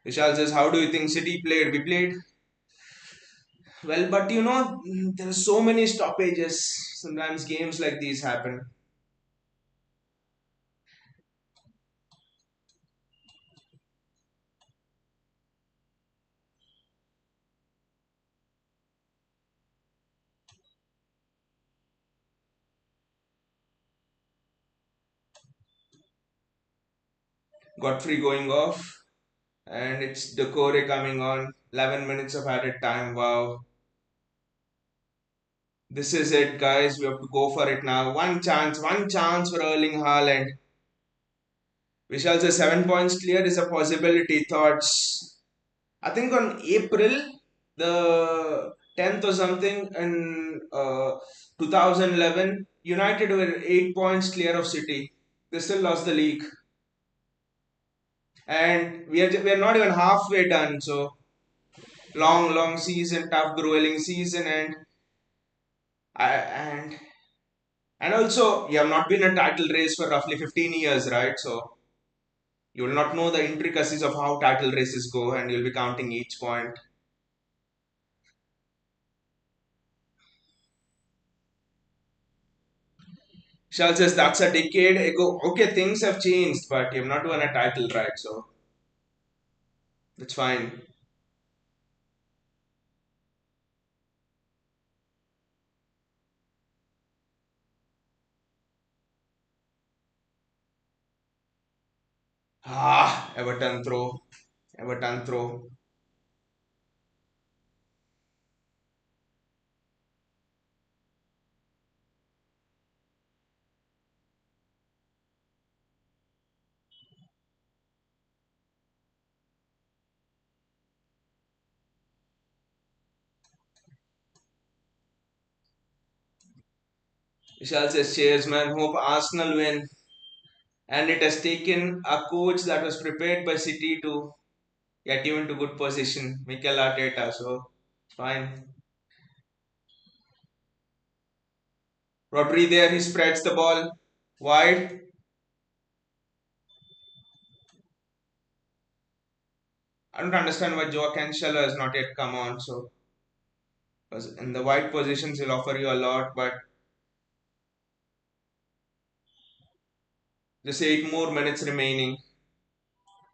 Vishal says, how do you think City played? We played well, but there are so many stoppages. Sometimes games like these happen. Godfrey going off, and it's Decore coming on. 11 minutes of added time. Wow. This is it, guys. We have to go for it now. One chance for Erling Haaland. Vishal says 7 points clear is a possibility. Thoughts? I think on April the 10th or something in 2011, United were 8 points clear of City. They still lost the league, and we are not even halfway done. So long season, tough, grueling season, and and also you have not been in a title race for roughly 15 years, right? So you will not know the intricacies of how title races go, and you'll be counting each point. Shall says that's a decade ago. Okay, things have changed, but you have not won a title, right? So that's fine. Everton throw, Everton throw. Vishal says, cheers, man. Hope Arsenal win. And it has taken a coach that was prepared by City to get you into good position, Mikel Arteta. So, fine. Rodri there, he spreads the ball wide. I don't understand why Joao Cancelo has not yet come on. So, because in the wide positions, he'll offer you a lot, but just 8 more minutes remaining.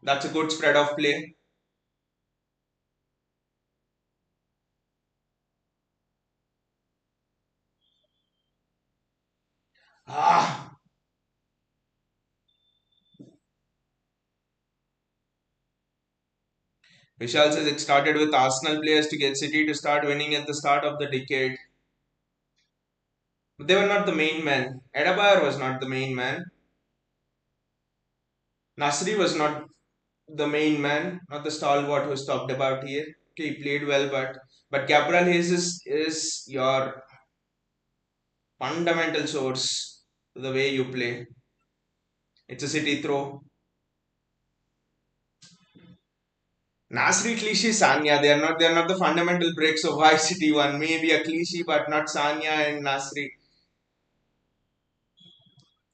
That's a good spread of play. Ah, Vishal says it started with Arsenal players to get City to start winning at the start of the decade. But they were not the main man. Edabar was not the main man. Nasri was not the main man, not the stalwart who's talked about here. Okay, he played well, but Gabriel is your fundamental source to the way you play. It's a City throw. Nasri, Clichy, Sanya, they are not the fundamental breaks of why City won. Maybe a Clichy, but not Sanya and Nasri.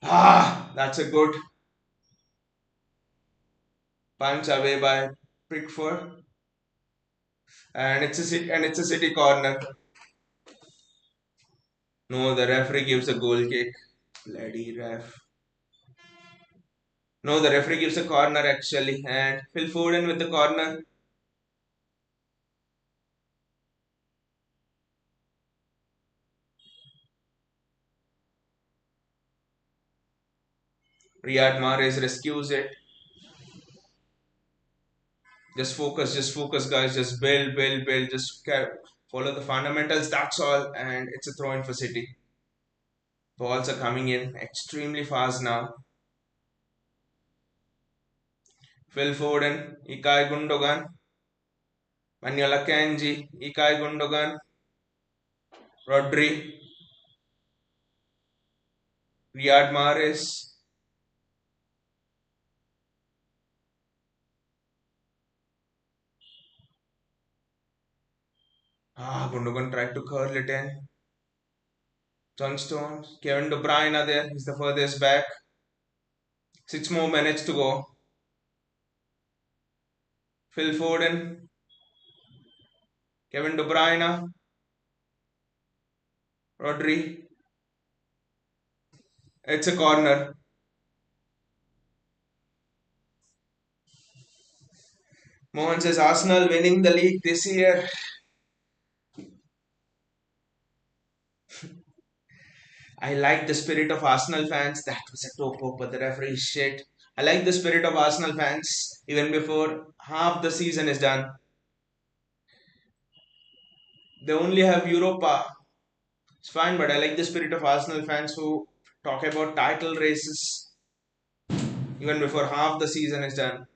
That's a good punch away by Pickford, and it's a City corner. No, the referee gives a goal kick. Bloody ref. No, the referee gives a corner actually, and Phil Foden with the corner. Riyad Mahrez rescues it. Just focus, guys. Just build. Follow the fundamentals. That's all, and it's a throw in for City. Balls are coming in extremely fast now. Phil Foden, Ikai Gundogan, Manuela Kanji, Ikai Gundogan, Rodri, Riyad Mahrez. Gundogan tried to curl it in. John Stones, Kevin De Bruyne are there. He's the furthest back. 6 more minutes to go. Phil Foden, Kevin De Bruyne, Rodri. It's a corner. Mohan says Arsenal winning the league this year. I like the spirit of Arsenal fans. That was a topo, but the referee is shit. I like the spirit of Arsenal fans even before half the season is done. They only have Europa. It's fine, but I like the spirit of Arsenal fans who talk about title races even before half the season is done.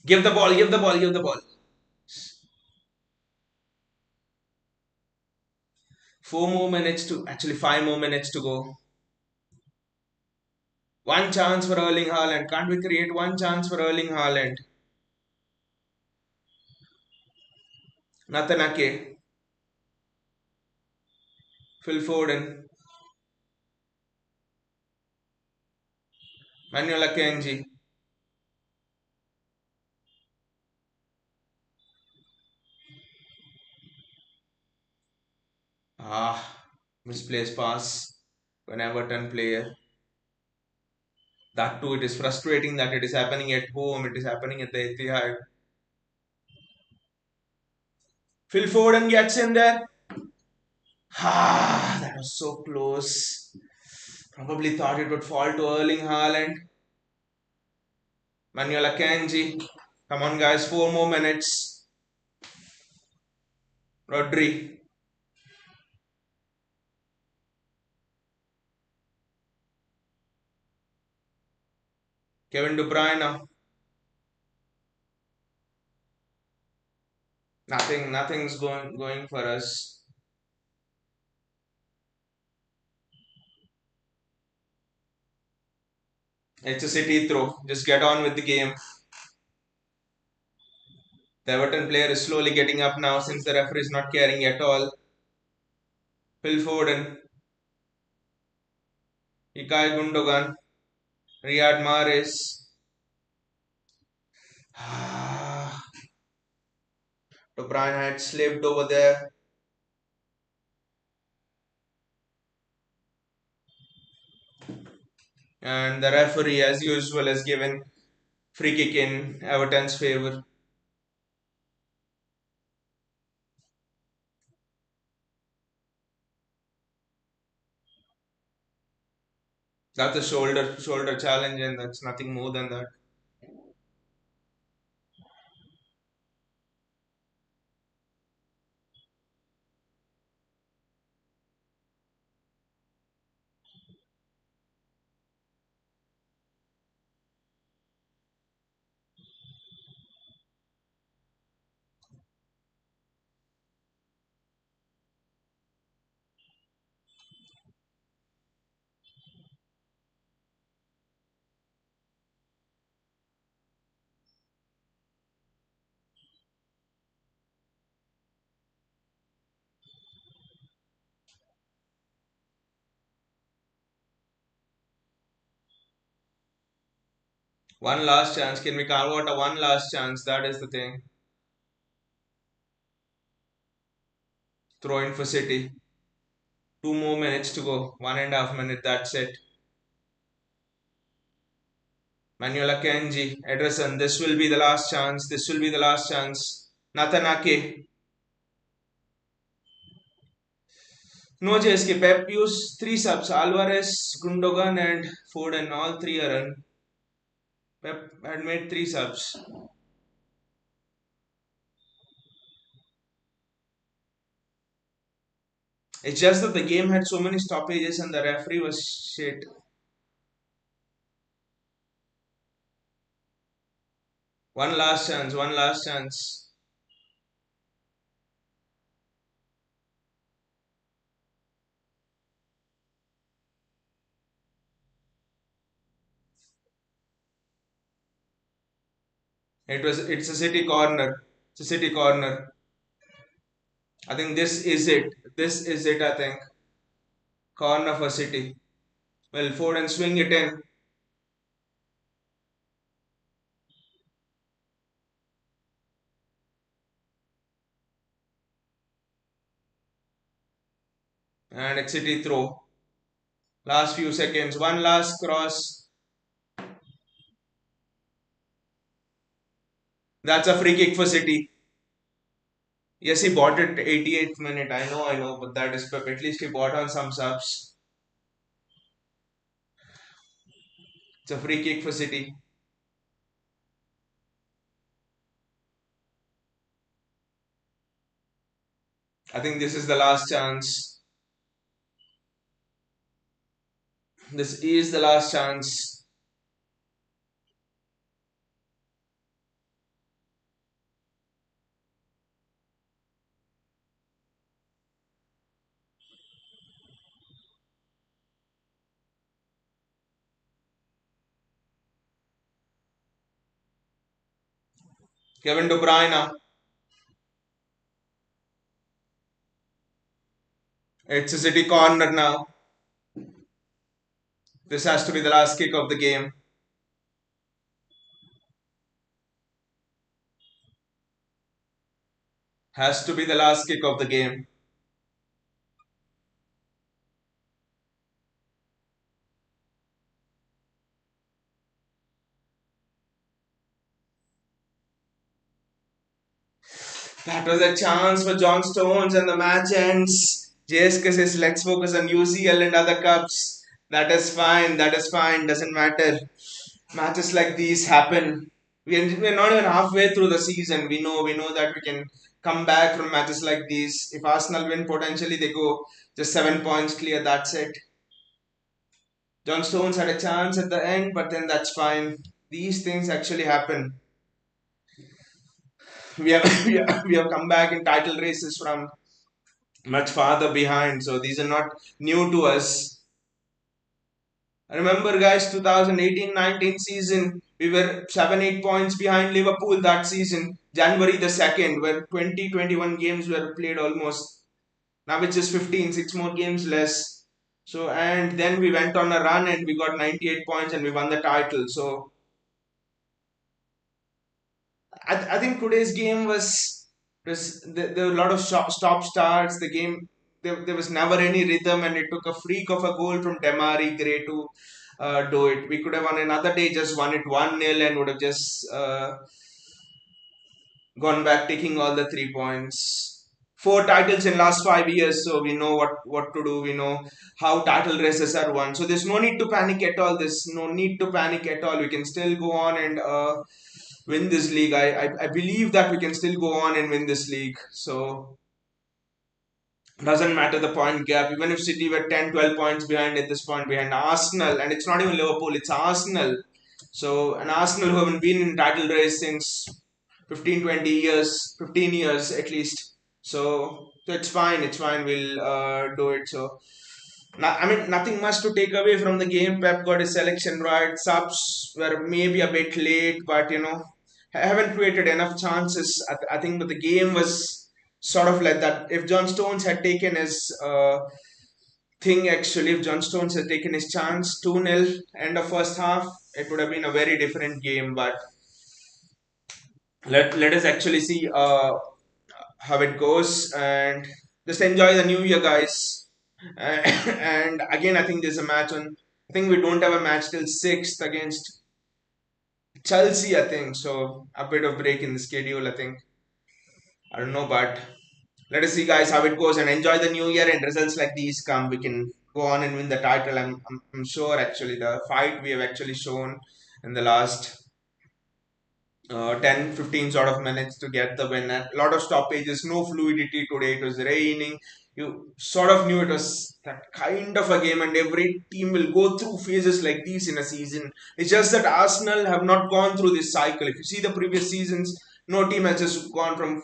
Give the ball, give the ball, give the ball. 4 more minutes to, actually 5 more minutes to go. One chance for Erling Haaland. Can't we create one chance for Erling Haaland? Nathan Ake, Phil Foden, Manuel Akanji. Ah, misplaced pass to an Everton player. That too, it is frustrating that it is happening at home, it is happening at the Etihad. Phil Foden gets in there. Ah, that was so close. Probably thought it would fall to Erling Haaland. Manuel Akanji. Come on, guys, 4 more minutes. Rodri. Kevin De Bruyne. Nothing's going for us. It's a City throw. Just get on with the game. The Everton player is slowly getting up now since the referee is not caring at all. Phil Foden, Ilkay Gundogan, Riyad Mahrez. De Bruyne had slipped over there. And the referee, as usual, has given free kick in Everton's favour. That's a shoulder challenge, and that's nothing more than that. One last chance. Can we carve out a one last chance? That is the thing. Throw in for City. 2 more minutes to go. 1.5 minutes. That's it. Manuel Akanji, Ederson. This will be the last chance. This will be the last chance. Nathan Ake. No JSK. Pep used three subs. Alvarez, Gundogan and Foden. All three are in. Pep had made three subs. It's just that the game had so many stoppages and the referee was shit. One last chance. One last chance. It's a City corner. It's a City corner. I think this is it. This is it, I think. Corner for City. Well, Foden swing it in. And it's City throw. Last few seconds. One last cross. That's a free kick for City. Yes, he bought it 88th minute. I know, but that is Pep. At least he bought on some subs. It's a free kick for City. I think this is the last chance. This is the last chance. Kevin De Bruyne. It's a City corner now. This has to be the last kick of the game. Has to be the last kick of the game. That was a chance for John Stones and the match ends. JSK says, let's focus on UCL and other cups. That is fine. That is fine. Doesn't matter. Matches like these happen. We're not even halfway through the season. We know that we can come back from matches like these. If Arsenal win, potentially they go just 7 points clear. That's it. John Stones had a chance at the end, but then that's fine. These things actually happen. We have come back in title races from much farther behind, so these are not new to us. I remember, guys, 2018-19 season, we were 7-8 points behind Liverpool that season, January the 2nd, where 20-21 games were played almost. Now it's just 15, 6 more games less. So, and then we went on a run and we got 98 points and we won the title. So, I think today's game was there were a lot of stop starts. The game there was never any rhythm, and it took a freak of a goal from Demari Gray to do it. We could have on another day just won it 1-0 and would have just gone back taking all the 3 points. Four titles in last 5 years, so we know what to do. We know how title races are won. So there's no need to panic at all. There's no need to panic at all. We can still go on and win this league. I believe that we can still go on and win this league. So doesn't matter the point gap. Even if City were 10, 12 points behind at this point behind Arsenal, and it's not even Liverpool, it's Arsenal. So an Arsenal who haven't been in title race since 15, 20 years, 15 years at least. So it's fine. It's fine. We'll do it. So I mean, nothing much to take away from the game. Pep got his selection right. Subs were maybe a bit late, but haven't created enough chances. I think that the game was sort of like that. If John Stones had taken his thing, actually, if John Stones had taken his chance, 2-0, end of first half, it would have been a very different game. But let us actually see how it goes and just enjoy the new year, guys. And again, I think there's a match on. I think we don't have a match till 6th against Chelsea. I think so. A bit of break in the schedule. I think I don't know, but let us see, guys, how it goes and enjoy the new year. And results like these come, we can go on and win the title. I'm sure. Actually, the fight we have actually shown in the last 10 15 sort of minutes to get the win. A lot of stoppages, no fluidity today. It was raining. You sort of knew it was that kind of a game, and every team will go through phases like these in a season. It's just that Arsenal have not gone through this cycle. If you see the previous seasons, no team has just gone from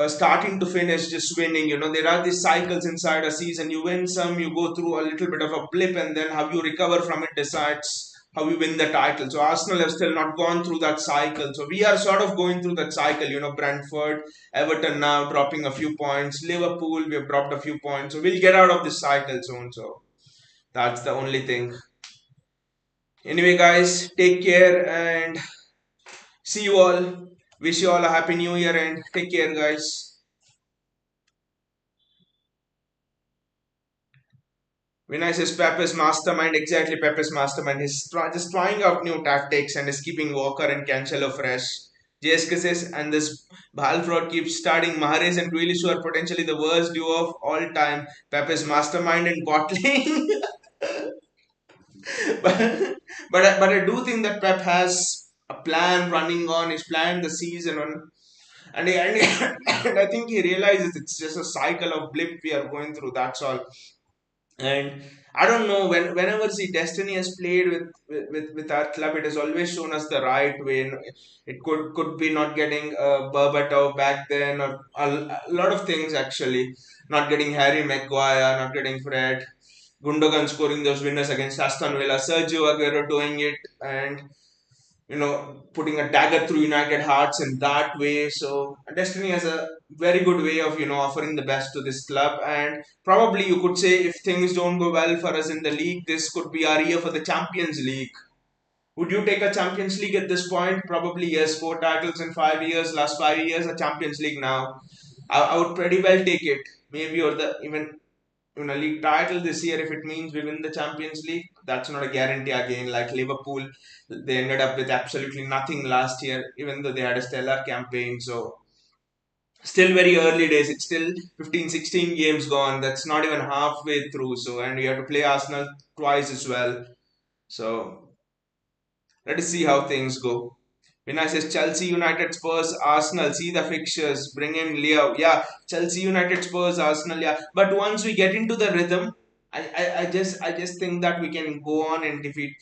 starting to finish just winning. There are these cycles inside a season. You win some, you go through a little bit of a blip, and then how you recover from it decides how you win the title. So Arsenal have still not gone through that cycle. So we are sort of going through that cycle. Brentford, Everton now dropping a few points. Liverpool, we have dropped a few points. So we'll get out of this cycle soon. So that's the only thing. Anyway, guys, take care and see you all. Wish you all a happy new year and take care, guys. When I says Pep's mastermind, exactly Pep's mastermind. He's just trying out new tactics and is keeping Walker and Cancelo fresh. JSK says, and this Balfrod keeps starting Mahrez and Grealish, who are potentially the worst duo of all time. Pep's mastermind and Bottling. but I do think that Pep has a plan running on. He's planned the season on. And I think he realizes it's just a cycle of blip we are going through. That's all. And I don't know, whenever see Destiny has played with our club, it has always shown us the right way. It could be not getting Berbatov back then, or a lot of things actually. Not getting Harry Maguire, not getting Fred, Gundogan scoring those winners against Aston Villa, Sergio Aguero doing it, and putting a dagger through United hearts in that way. So Destiny has a very good way of offering the best to this club, and probably you could say if things don't go well for us in the league, this could be our year for the Champions League. Would you take a Champions League at this point? Probably yes. 4 titles in 5 years. Last 5 years, a Champions League now. I would pretty well take it. Maybe or the even a league title this year if it means we win the Champions League. That's not a guarantee again. Like Liverpool, they ended up with absolutely nothing last year, even though they had a stellar campaign. So still very early days. It's still 15, 16 games gone. That's not even halfway through. So and we have to play Arsenal twice as well. So let us see how things go. Vinay says Chelsea, United, Spurs, Arsenal. See the fixtures. Bring in Leo. Yeah, Chelsea, United, Spurs, Arsenal. Yeah, but once we get into the rhythm, I just think that we can go on and defeat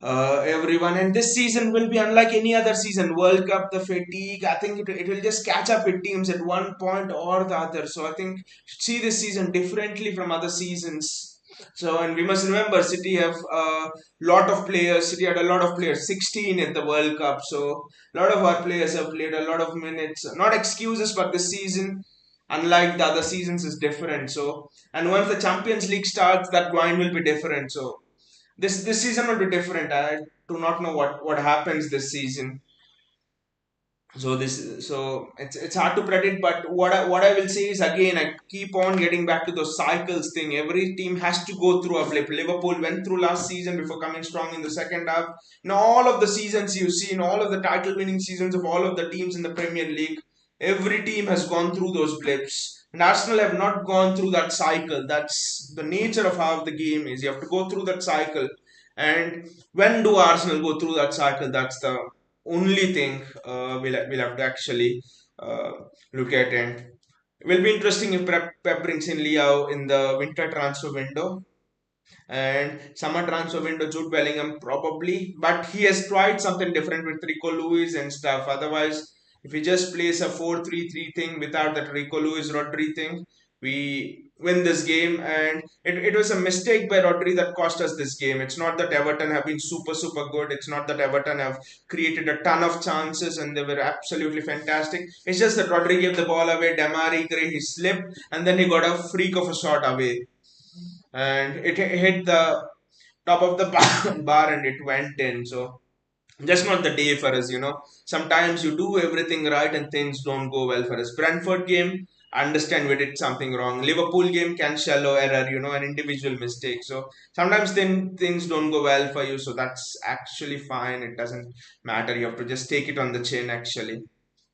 everyone. And this season will be unlike any other season. World Cup, the fatigue. I think it will just catch up with teams at one point or the other. So I think see this season differently from other seasons. So and we must remember, City have a lot of players. City had a lot of players, 16 at the World Cup. So a lot of our players have played a lot of minutes. Not excuses, but this season, unlike the other seasons, is different. So and once the Champions League starts, that grind will be different. So this season will be different. I do not know what happens this season. So it's hard to predict, but what I will say is again I keep on getting back to those cycles thing. Every team has to go through a blip. Liverpool went through last season before coming strong in the second half. In all of the seasons you see, in all of the title winning seasons of all of the teams in the Premier League, every team has gone through those blips. And Arsenal have not gone through that cycle. That's the nature of how the game is. You have to go through that cycle. And when do Arsenal go through that cycle? That's the only thing we'll have to actually uh, look at. And it will be interesting if Pep brings in Leo in the winter transfer window and summer transfer window. Jude Bellingham probably, but he has tried something different with Rico Lewis and stuff. Otherwise, if he just plays a 4-3-3 thing without that Rico Lewis Rodri thing, we win this game. And it was a mistake by Rodri that cost us this game. It's not that Everton have been super good. It's not that Everton have created a ton of chances and they were absolutely fantastic. It's just that Rodri gave the ball away. Damari Gray, he slipped and then he got a freak of a shot away and it hit the top of the bar and it went in. So just not the day for us. Sometimes you do everything right and things don't go well for us. Brentford game, I understand we did something wrong. Liverpool game can shallow error, an individual mistake. So sometimes then things don't go well for you. So that's actually fine. It doesn't matter. You have to just take it on the chin actually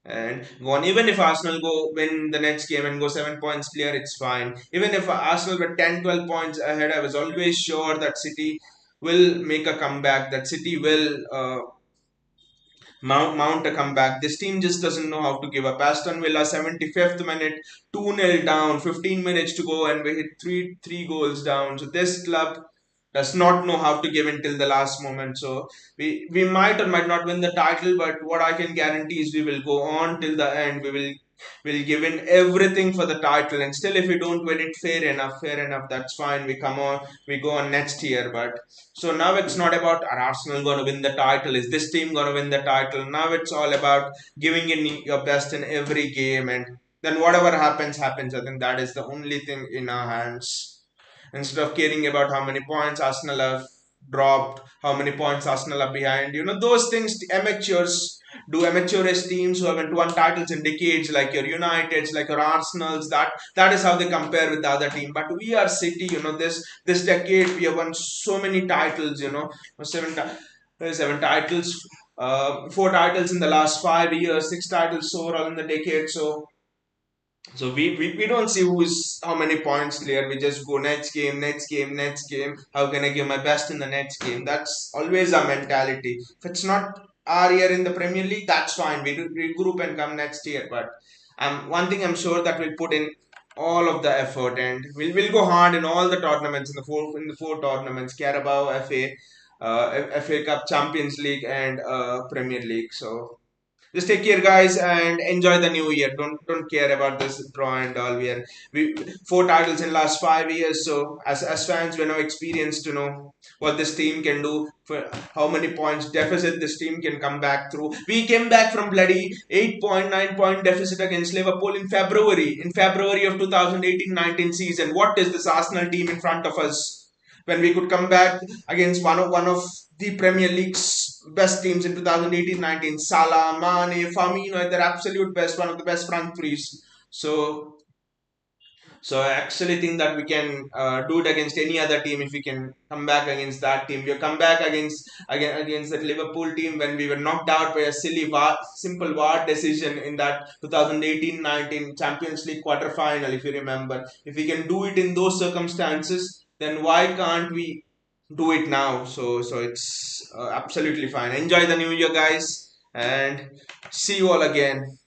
and go on. Even if Arsenal go win the next game and go 7 points clear, it's fine. Even if Arsenal were 10, 12 points ahead, I was always sure that City will make a comeback, that City will mount a comeback. This team just doesn't know how to give up. Aston Villa, 75th minute, 2-0 down, 15 minutes to go, and we hit three goals down. So this club does not know how to give until the last moment. So we might or might not win the title, but what I can guarantee is we will go on till the end. We will give in everything for the title, and still if we don't win it, fair enough. That's fine. We go on next year, but so now it's not about are Arsenal going to win the title? Is this team going to win the title? Now it's all about giving in your best in every game, and then whatever happens, happens. I think that is the only thing in our hands. Instead of caring about how many points Arsenal have dropped, how many points Arsenal are behind, those things amateurs do. Amateurish teams who haven't won titles in decades, like your Uniteds, like your Arsenals, that is how they compare with the other team. But we are City, this decade we have won so many titles, seven, seven titles, 4 titles in the last 5 years, 6 titles overall in the decade. So we don't see who's how many points clear. We just go next game, next game, next game. How can I give my best in the next game? That's always our mentality. If it's not our year in the Premier League, that's fine. We regroup and come next year. But one thing I'm sure that we'll put in all of the effort and we'll go hard in all the tournaments in the four tournaments: Carabao, FA, FA Cup, Champions League, and Premier League. So Just take care, guys, and enjoy the new year. Don't care about this draw and all. We four titles in last 5 years. So as fans, we're now experienced to know what this team can do, for how many points deficit this team can come back through. We came back from bloody 8.9 point deficit against Liverpool in February of 2018-19 season. What is this Arsenal team in front of us? When we could come back against one of the Premier League's best teams in 2018-19, Salah, Mane, Firmino at their absolute best, one of the best front threes. So so I actually think that we can do it against any other team if we can come back against that team. We come back against that Liverpool team when we were knocked out by a simple VAR decision in that 2018-19 Champions League quarter final, if you remember. If we can do it in those circumstances, then why can't we do it now? So it's absolutely fine. Enjoy the new year, guys, and see you all again.